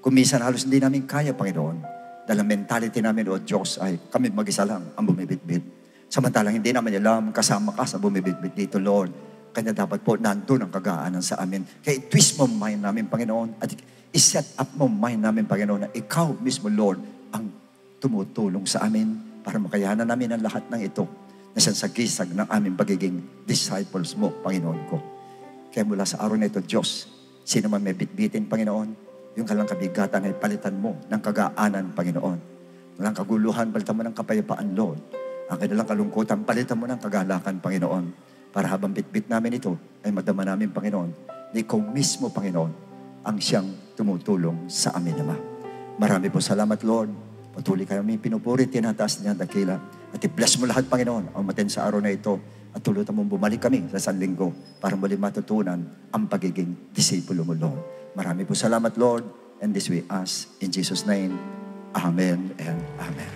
Kung minsan halos hindi namin kaya, Panginoon, dahil ang mentality namin, O Diyos, ay kami mag-isa lang ang bumibitbit. Samantalang hindi naman alam, kasama ka sa bumibitbit dito, Lord. Kanya dapat po nandun ang kagaanan sa amin. Kaya twist mo mind namin, Panginoon, at iset up mo mind namin, Panginoon, na ikaw mismo, Lord, ang tumutulong sa amin para makayanan namin ang lahat ng ito na siyang sagisag ng aming pagiging disciples mo, Panginoon ko. Kaya mula sa araw na ito, Diyos, sino man may bitbitin, Panginoon, yung kalang kabigatan ay palitan mo ng kagaanan, Panginoon. Walang kaguluhan, palitan mo ng kapayapaan, Lord. Ang kanilang kalungkutan, palitan mo ng kagalakan, Panginoon. Para habang bitbit namin ito, ay madama namin, Panginoon, na ikaw mismo, Panginoon, ang siyang tumutulong sa amin, Ama. Marami po salamat, Lord. Patuloy kami pinupuri, tinataas niya, dakila. At i-bless mo lahat, Panginoon, ang matin sa araw na ito. At tulutan mong bumalik kami sa Sanlinggo para muli matutunan ang pagiging disipulo mo, Lord. Marami po salamat, Lord. And this we ask in Jesus' name. Amen and Amen.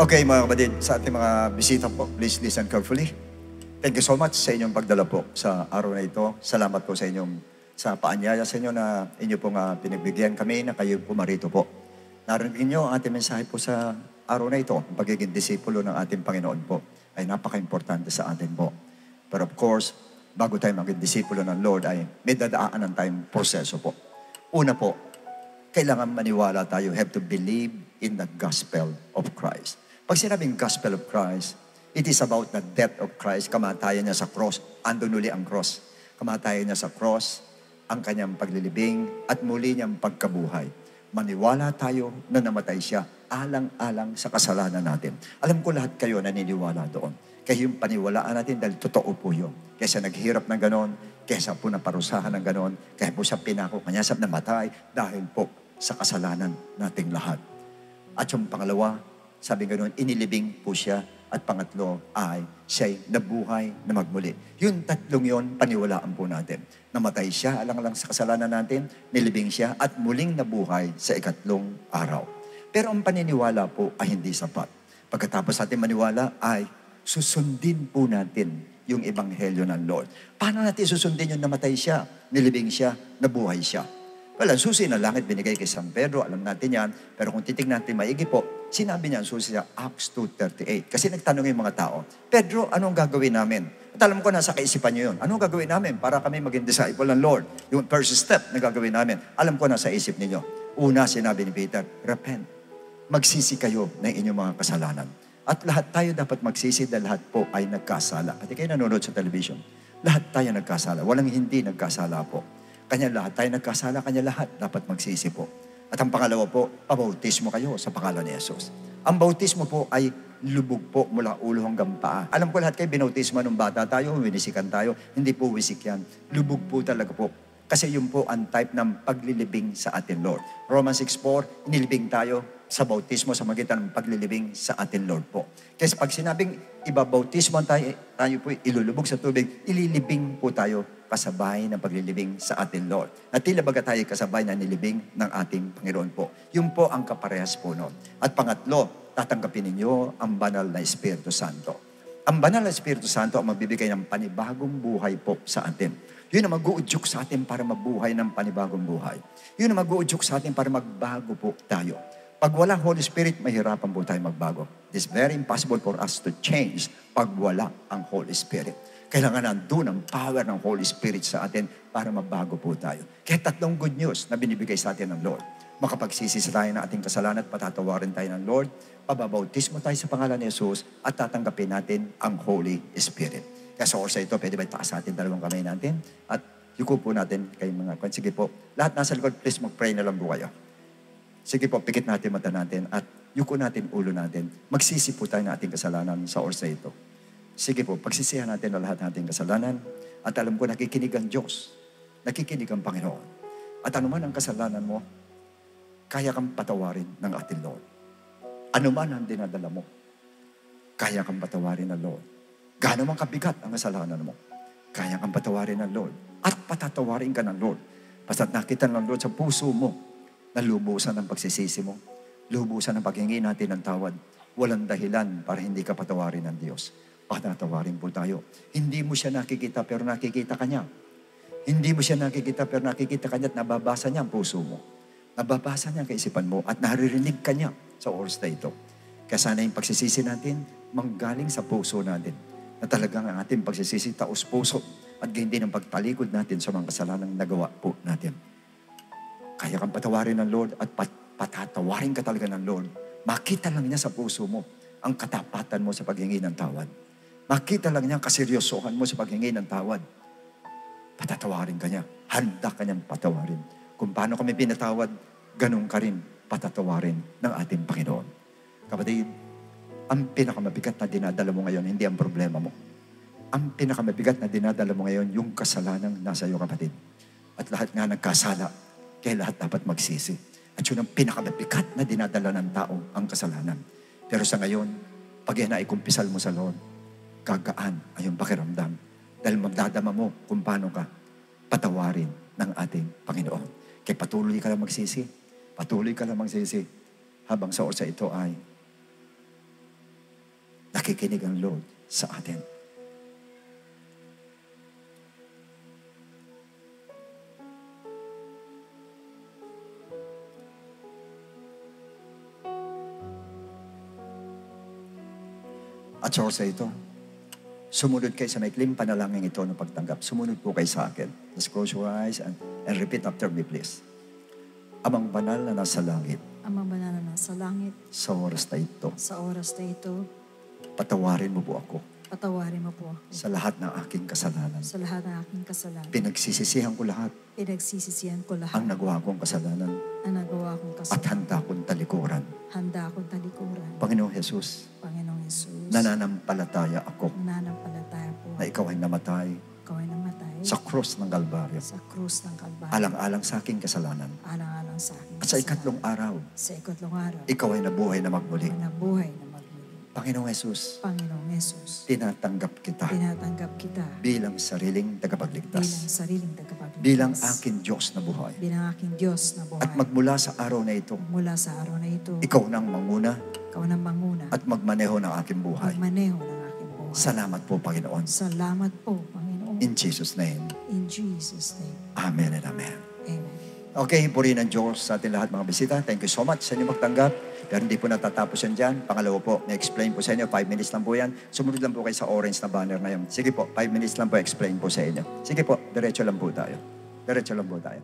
Okay, mga kapatid, sa ating mga bisita po, please listen carefully. Thank you so much sa inyong pagdala po sa araw na ito. Salamat po sa inyong sa paanyaya sa inyo na inyo pong pinagbigyan kami na kayo pumarito po. Narinig niyo ang ating mensahe po sa araw na ito, ang pagiging disipulo ng ating Panginoon po ay napaka-importante sa atin po. But of course, bago tayo maging disipulo ng Lord ay may dadaanan tayong proseso po. Una po, kailangan maniwala tayo, have to believe in the gospel of Christ. Pag sinabing gospel of Christ, it is about the death of Christ, kamatayan niya sa cross, andun uli ang cross. Kamatayan niya sa cross, ang kanyang paglilibing, at muli niyang pagkabuhay. Maniwala tayo na namatay siya, alang-alang sa kasalanan natin. Alam ko lahat kayo naniniwala doon. Kaya yung paniwalaan natin dahil totoo po yun. Kaysa naghirap ng ganon, kaysa po naparusahan ng ganon, kaya po siya pinako, kanya siya namatay dahil po sa kasalanan nating lahat. At yung pangalawa, sabi ganoon, inilibing po siya. At pangatlo ay siya'y nabuhay na magmuli. Yung tatlong yon, paniwalaan po natin. Namatay siya alang-alang sa kasalanan natin, nilibing siya, at muling nabuhay sa ikatlong araw. Pero ang paniniwala po ay hindi sapat. Pagkatapos natin maniwala ay susundin po natin yung ebanghelyo ng Lord. Paano natin susundin yung namatay siya, nilibing siya, nabuhay siya? Well, ang susi ng langit binigay kay San Pedro, alam natin yan. Pero kung titignan natin maigi po, sinabi niya ang susi sa Acts 2:38. Kasi nagtanong yung mga tao, Pedro, anong gagawin namin? At alam ko, nasa kaisipan niyo yun. Anong gagawin namin para kami maging disciple ng Lord? Yung first step na gagawin namin. Alam ko, nasa isip ninyo. Una, sinabi ni Peter, repent. Magsisi kayo ng inyong mga kasalanan. At lahat tayo dapat magsisi dahil lahat po ay nagkasala. At kayo nanonood sa television. Lahat tayo nagkasala. Walang hindi nagkasala po. Kanya lahat tayo nagkasala, kanya lahat dapat magsisi po. At ang pangalawa po, pabautismo kayo sa pangalan ni Jesus. Ang bautismo po ay lubog po mula ulo hanggang paa. Alam ko lahat kayo binautismo nung bata tayo, winisikan tayo. Hindi po wisik yan. Lubog po talaga po. Kasi yun po ang type ng paglilibing sa atin, Lord. Romans 6:4, inilibing tayo sa bautismo sa magitan ng paglilibing sa atin, Lord po. Kasi pag sinabing ibabautismo tayo po ilulubog sa tubig, ililibing po tayo kasabay ng paglilibing sa atin, Lord. At tila baga tayo kasabay na nilibing ng ating Panginoon po. Yun po ang kaparehas po noon. At pangatlo, tatanggapin ninyo ang banal na Espiritu Santo. Ang banal na Espiritu Santo ang magbibigay ng panibagong buhay po sa atin. Yun ang mag-uudyok sa atin para mabuhay ng panibagong buhay. Yun ang mag-uudyok sa atin para magbago po tayo. Pag wala Holy Spirit, mahirapan po tayo magbago. It's very impossible for us to change pag wala ang Holy Spirit. Kailangan nandun ang power ng Holy Spirit sa atin para mabago po tayo. Kaya tatlong good news na binibigay sa atin ng Lord. Makapagsisisi tayo ng ating kasalanan at patatawarin tayo ng Lord. Pababautismo tayo sa pangalan ni Jesus at tatanggapin natin ang Holy Spirit. Kaya sa oras ito, pwede ba itaas natin dalawang kamay natin? At yuko po natin kay mga kwan. Sige po, lahat nasa likod, please mag-pray na lang po kayo. Sige po, pikit natin mata natin at yuko natin ulo natin. Magsisi po tayo ng ating kasalanan sa oras ito. Sige po, pagsisihan natin ang lahat ng ating kasalanan at alam ko nakikinig ang Diyos. Nakikinig ang Panginoon. At anuman ang kasalanan mo, kaya kang patawarin ng ating Lord. Anuman ang dinadala mo, kaya kang patawarin ng Lord. Gaano man kabigat ang kasalanan mo, kaya kang patawarin ng Lord. At patatawarin ka ng Lord. Basta't nakita ng Lord sa puso mo na lubusan ng pagsisisi mo, lubusan ng paghingi natin ng tawad. Walang dahilan para hindi ka patawarin ng Diyos. Patatawarin po tayo. Hindi mo siya nakikita pero nakikita ka niya. Hindi mo siya nakikita pero nakikita ka niya at nababasa niya ang puso mo. Nababasa niya ang kaisipan mo at naririnig ka niya sa oras na ito. Kaya sana yung pagsisisi natin manggaling sa puso natin na talagang ang ating pagsisisi taos puso at hindi ng pagtalikod natin sa mga kasalanang nagawa po natin. Kaya kang patawarin ng Lord at patatawarin ka talaga ng Lord. Makita lang niya sa puso mo ang katapatan mo sa paghingi ng tawad. Makita lang niya ang kaseryosohan mo sa paghingi ng tawad. Patatawarin ka niya. Handa ka niyang patawarin. Kung paano kami pinatawad, ganun ka rin patatawarin ng ating Panginoon. Kapatid, ang pinakamabigat na dinadala mo ngayon, hindi ang problema mo. Ang pinakamabigat na dinadala mo ngayon, yung kasalanang nasa iyo, kapatid. At lahat nga nagkasala, kaya lahat dapat magsisi. At yun ang pinakamabigat na dinadala ng tao, ang kasalanan. Pero sa ngayon, pag yan ay kumpisal mo sa Lord, gagaan ay yung pakiramdam. Dahil magdadama mo kung paano ka patawarin ng ating Panginoon. Kaya patuloy ka lang magsisi. Patuloy ka lang magsisi. Habang sa oras ito ay nakikinig ang Lord sa atin. At sa oras ito, sumunod kayo sa maikling panalangin ito ng pagtanggap. Sumunod po kayo sa akin. Just close your eyes and repeat after me, please. Amang banal na nasa langit, Amang banal na nasa langit, sa oras na ito, sa oras na ito, patawarin mo po ako patawarin mo po ako sa lahat ng aking kasalanan. sa lahat ng aking kasalanan. Pinagsisisihan ko lahat Pinagsisisihan ko lahat ang nagawa kong kasalanan na nagawa kong at kasalanan. handa kong talikuran. Handa akong talikuran. Panginoong Jesus, Panginoong Yesus, nananampalataya ako nananampalataya po na ikaw ay namatay ikaw ay namatay sa krus ng Kalbaryo. sa krus ng Kalbaryo. Alang-alang sa aking kasalanan. Alang-alang sa aking At sa ikatlong araw, sa ikatlong araw, ikaw ay nabuhay na magmuli. na buhay na magmuli. Panginoong Jesus, Panginoong Yesus, tinatanggap kita tinatanggap kita bilang sariling bilang tagapagligtas. sariling tagapagligtas. Bilang aking Diyos na buhay. Bilang aking Diyos na buhay. At magmula sa araw na ito, Mula sa araw na ito, ikaw nang manguna ikaw nang manguna at magmaneho ng aking buhay. magmaneho ng aking buhay. Salamat po, Panginoon. Salamat po, Panginoon. In Jesus' name, In Jesus' name. Amen and Amen. Amen. Okay, purihin ng Diyos sa ating lahat mga bisita. Thank you so much sa inyo magtanggap. Pero hindi po natatapos yan dyan. Pangalawa po, na-explain po sa inyo. 5 minutes lang po yan. Sumunod lang po kayo sa orange na banner na yun. Sige po, 5 minutes lang po explain po sa inyo. Sige po, diretso lang po tayo. Diretso lang po tayo.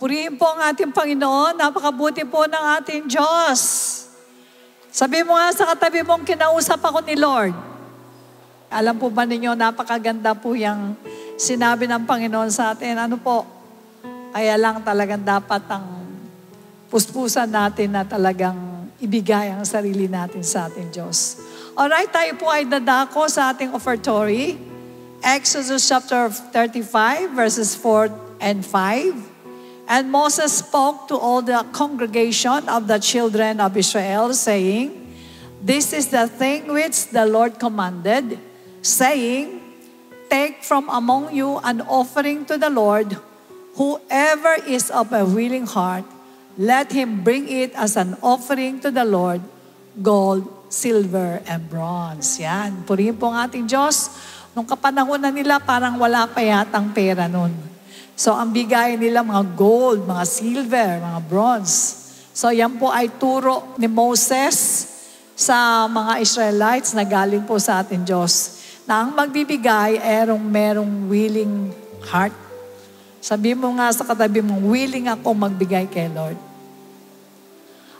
Purihin po ang ating Panginoon. Napakabuti po ng ating Diyos. Sabi mo nga sa katabi mong, kinausap ako ni Lord. Alam po ba ninyo, napakaganda po yung sinabi ng Panginoon sa atin. Ano po? Kaya lang talagang dapat ang puspusan natin na talagang ibigay ang sarili natin sa ating Diyos. Alright, tayo po ay dadako sa ating offertory. Exodus chapter 35, verses 4 and 5. And Moses spoke to all the congregation of the children of Israel, saying, This is the thing which the Lord commanded, saying, Take from among you an offering to the Lord. Whoever is of a willing heart, let him bring it as an offering to the Lord, gold, silver, and bronze. Yan. Purihin po ang ating Diyos. Nung kapanahonan nila, parang wala pa yatang pera nun. So, ang bigay nila mga gold, mga silver, mga bronze. So, yan po ay turo ni Moses sa mga Israelites na galing po sa ating Diyos. Na ang magbibigay ay merong willing heart. Sabi mo nga sa katabi mo, willing ako magbigay kay Lord.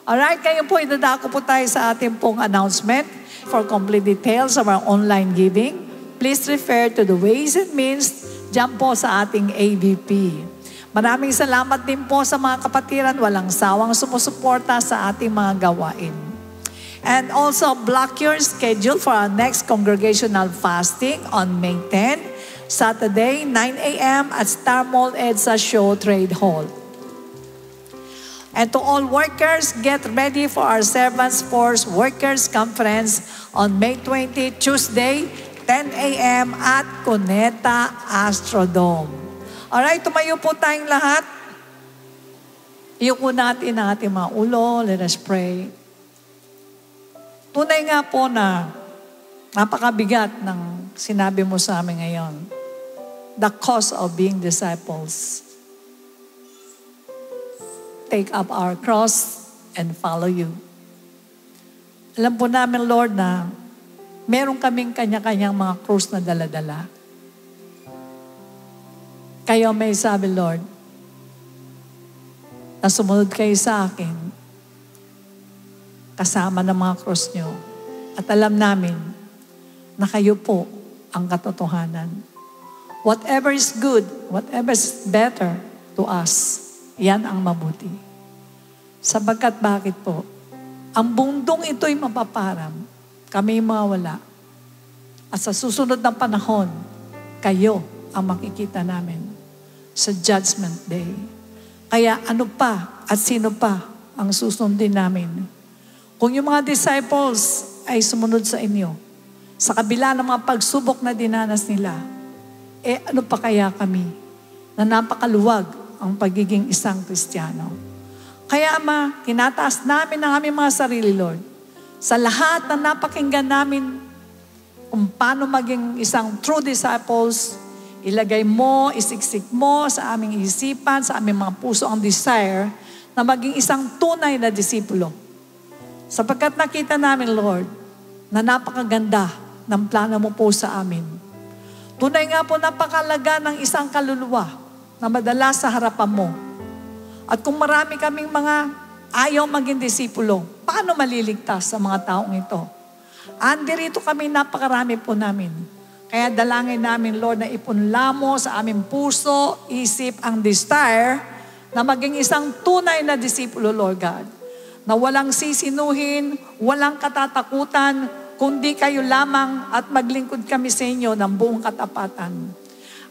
Alright, ngayon po idadako po tayo sa ating pong announcement. For complete details of our online giving, please refer to the ways and means diyan po sa ating AVP. Maraming salamat din po sa mga kapatiran, walang sawang sumusuporta sa ating mga gawain. And also, block your schedule for our next congregational fasting on May 10, Saturday, 9 a.m. at Star Mall EDSA Show Trade Hall. And to all workers, get ready for our Servants Force Workers Conference on May 20, Tuesday, 10 a.m. at Cuneta Astrodome. Alright, tumayo po tayong lahat. Iyuko natin ang ating mga ulo. Let us pray. Tunay nga po na napakabigat ng sinabi mo sa amin ngayon. The cost of being disciples. Take up our cross and follow you. Alam po namin, Lord, na meron kaming kanya-kanyang mga krus na dala-dala. Kayo may sabi, Lord, na sumunod kayo sa akin, kasama ng mga krus nyo. At alam namin na kayo po ang katotohanan. Whatever is good, whatever is better to us, yan ang mabuti. Sabagkat bakit po? Ang bundong ito'y mapaparam. Kami mawala. At sa susunod ng panahon, kayo ang makikita namin sa Judgment Day. Kaya ano pa at sino pa ang susundin namin? Kung yung mga disciples ay sumunod sa inyo, sa kabila ng mga pagsubok na dinanas nila, ano pa kaya kami na napakaluwag ang pagiging isang Kristiyano? Kaya Ama, tinataas namin ang aming mga sarili, Lord, sa lahat na napakinggan namin kung paano maging isang true disciples, ilagay mo, isiksik mo sa aming isipan, sa aming mga puso ang desire na maging isang tunay na disipulo. Sapagkat nakita namin, Lord, na napakaganda ng plano mo po sa amin. Tunay nga po napakalaga ng isang kaluluwa na madala sa harapan mo. At kung marami kaming mga ayaw maging disipulo, paano maliligtas sa mga taong ito? Andirito kami, napakarami po namin. Kaya dalangin namin, Lord, na ipunla mo sa aming puso, isip, ang desire na maging isang tunay na disipulo, Lord God. Na walang sisinuhin, walang katatakutan, kundi kayo lamang at maglingkod kami sa inyo ng buong katapatan.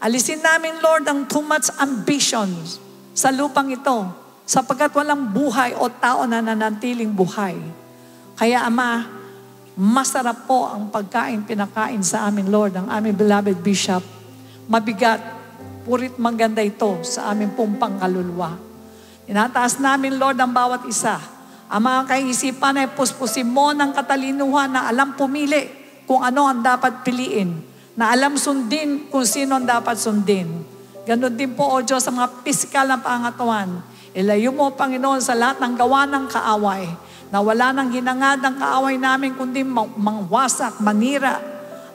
Alisin namin, Lord, ang too much ambition sa lupang ito, sapagkat walang buhay o tao na nanantiling buhay. Kaya Ama, masarap po ang pagkain, pinakain sa amin, Lord, ang aming beloved Bishop. Mabigat, purit maganda ito sa aming pong pangkaluluwa. Inataas namin, Lord, ang bawat isa. Ang mga kaisipan ay puspusin mo ng katalinuhan na alam pumili kung ano ang dapat piliin, na alam sundin kung sino ang dapat sundin. Ganon din po, O Diyos, sa mga pisikal na pangatawan. Ilayo mo, Panginoon, sa lahat ng gawa ng kaaway, na wala nang hinangad ng kaaway namin, kundi mangwasak, manira,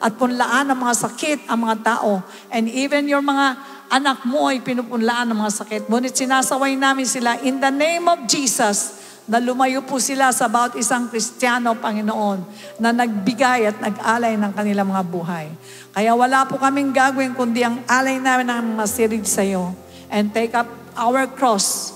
at punlaan ang mga sakit ang mga tao. And even your mga anak mo ay pinupunlaan ng mga sakit. Ngunit sinasaway namin sila in the name of Jesus na lumayo po sila sa bawat isang Kristiyano, Panginoon, na nagbigay at nag-alay ng kanilang mga buhay. Kaya wala po kaming gagawin kundi ang alay namin ng masirig sa iyo and take up our cross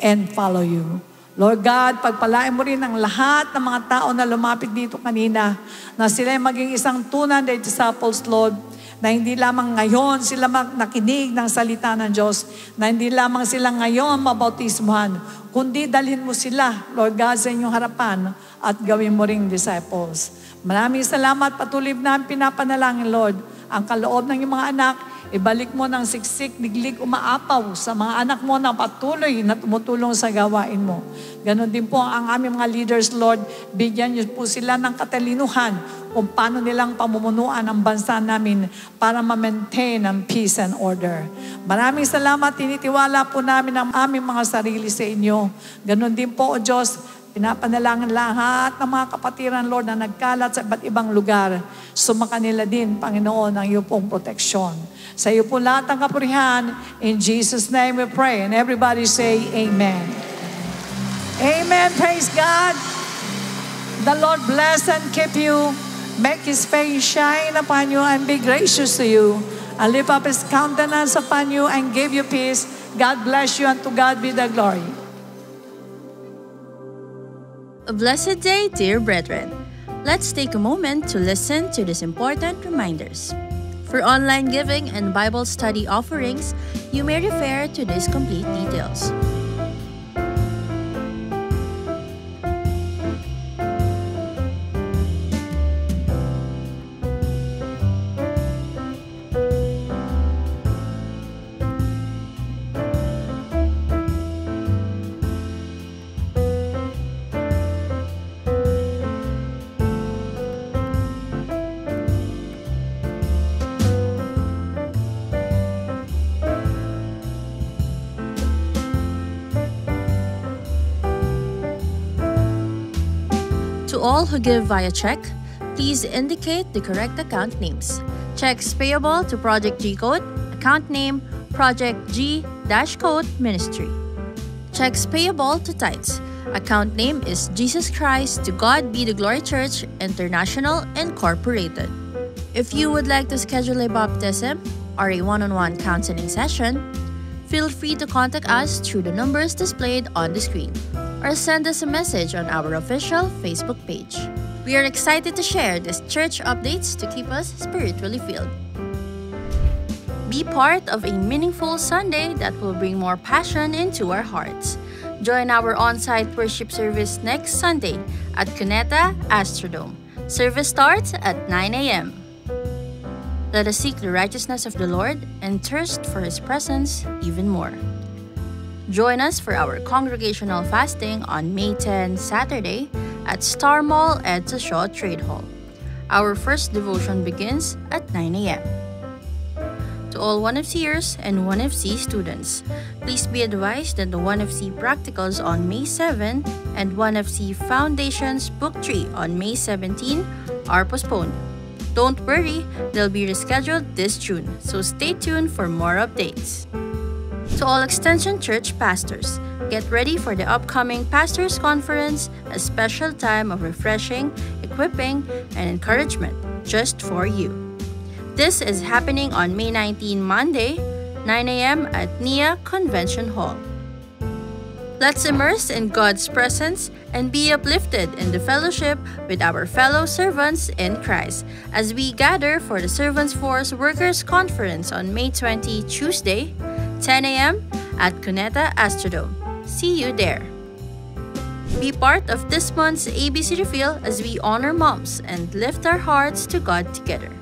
and follow you. Lord God, pagpalain mo rin ang lahat ng mga tao na lumapit dito kanina, na sila ay maging isang tunan ng disciples, Lord, na hindi lamang ngayon sila nakinig ng salita ng Diyos, na hindi lamang sila ngayon mabautismuhan, kundi dalhin mo sila, Lord God, sa inyong harapan at gawin mo ring disciples. Maraming salamat, patuloy namin pinapanalangin, Lord, ang kaloob ng iyong mga anak, ibalik mo ng siksik, diglig, umaapaw sa mga anak mo na patuloy na tumutulong sa gawain mo. Ganon din po ang aming mga leaders, Lord. Bigyan niyo po sila ng katalinuhan kung paano nilang pamumunuan ang bansa namin para ma-maintain ang peace and order. Maraming salamat, tinitiwala po namin ang aming mga sarili sa inyo. Ganon din po, O Diyos, pinapanalangin lahat ng mga kapatiran, Lord, na nagkalat sa iba't ibang lugar. Sumakanila din, Panginoon, ang iyong pong proteksyon. Sa iyo po lahat ang kapurihan. In Jesus' name we pray. And everybody say, Amen. Amen. Praise God. The Lord bless and keep you. Make His face shine upon you and be gracious to you. And lift up His countenance upon you and give you peace. God bless you and to God be the glory. A blessed day, dear brethren. Let's take a moment to listen to these important reminders. For online giving and Bible study offerings, you may refer to these complete details. To all who give via check, please indicate the correct account names. Checks payable to Project G Code, account name Project G-Code Ministry. Checks payable to tithes, account name is Jesus Christ to God Be the Glory Church International Incorporated. If you would like to schedule a baptism or a one-on-one counseling session, feel free to contact us through the numbers displayed on the screen, or send us a message on our official Facebook page. We are excited to share these church updates to keep us spiritually filled. Be part of a meaningful Sunday that will bring more passion into our hearts. Join our on-site worship service next Sunday at Cuneta Astrodome. Service starts at 9 a.m. Let us seek the righteousness of the Lord and thirst for His presence even more. Join us for our congregational fasting on May 10, Saturday, at Star Mall Edsa Shaw Trade Hall. Our first devotion begins at 9 a.m. To all 1FCers and 1FC students, please be advised that the 1FC practicals on May 7 and 1FC Foundations Book 3 on May 17 are postponed. Don't worry, they'll be rescheduled this June, so stay tuned for more updates. To all Extension Church pastors, get ready for the upcoming Pastors Conference, a special time of refreshing, equipping, and encouragement just for you. This is happening on May 19, Monday, 9 a.m. at NIA Convention Hall. Let's immerse in God's presence and be uplifted in the fellowship with our fellow servants in Christ as we gather for the Servants Force Workers Conference on May 20, Tuesday, 10 a.m. at Cuneta Astrodome. See you there. Be part of this month's ABC Reveal as we honor moms and lift our hearts to God together.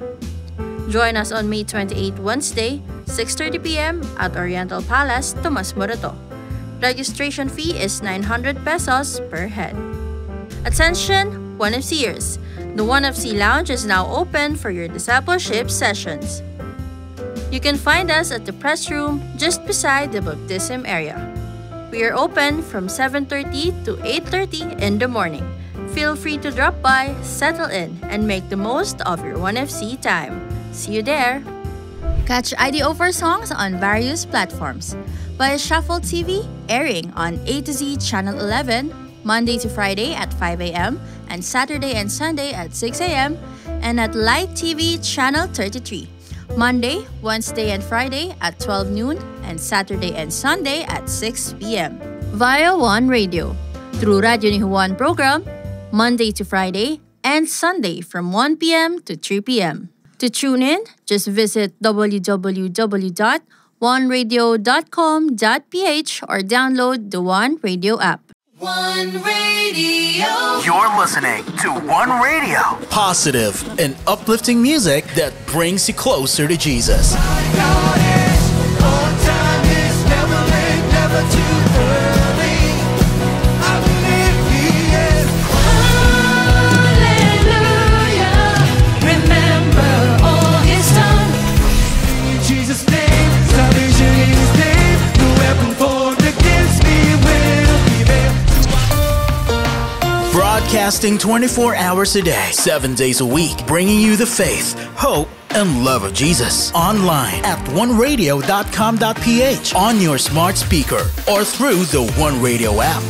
Join us on May 28, Wednesday, 6:30 p.m. at Oriental Palace, Tomas Morato. Registration fee is 900 pesos per head. Attention, 1FCers! The 1FC Lounge is now open for your discipleship sessions. You can find us at the press room just beside the baptism area. We are open from 7:30 to 8:30 in the morning. Feel free to drop by, settle in, and make the most of your 1FC time. See you there! Catch IDO4 songs on various platforms. Via Shuffle TV, airing on A to Z Channel 11, Monday to Friday at 5 a.m. and Saturday and Sunday at 6 a.m. and at Light TV Channel 33, Monday, Wednesday and Friday at 12 noon and Saturday and Sunday at 6 p.m. Via One Radio, through Radyo ni Juan program, Monday to Friday and Sunday from 1 p.m. to 3 p.m. To tune in, just visit www.oneradio.com.ph or download the One Radio app. One Radio. You're listening to One Radio. Positive and uplifting music that brings you closer to Jesus. Broadcasting 24 hours a day, 7 days a week, bringing you the faith, hope, and love of Jesus. Online at oneradio.com.ph, on your smart speaker, or through the One Radio app.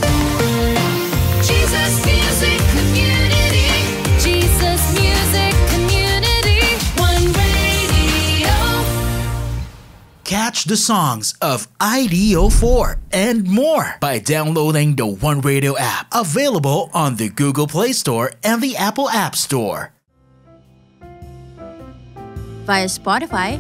Jesus Music Community. Jesus Music Community. One Radio. Catch the songs of IDO4 and more by downloading the One Radio app, available on the Google Play Store and the Apple App Store. Via Spotify,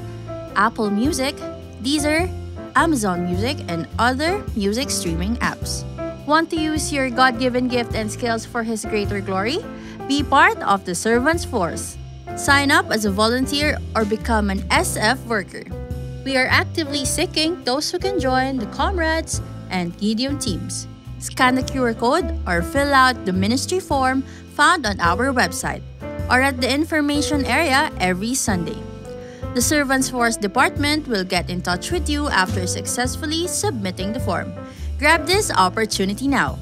Apple Music, Deezer, Amazon Music, and other music streaming apps. Want to use your God-given gift and skills for His greater glory? Be part of the Servants Force. Sign up as a volunteer or become an SF worker. We are actively seeking those who can join the Comrades and Gideon teams. Scan the QR code or fill out the ministry form found on our website or at the information area every Sunday. The Servants Force Department will get in touch with you after successfully submitting the form. Grab this opportunity now.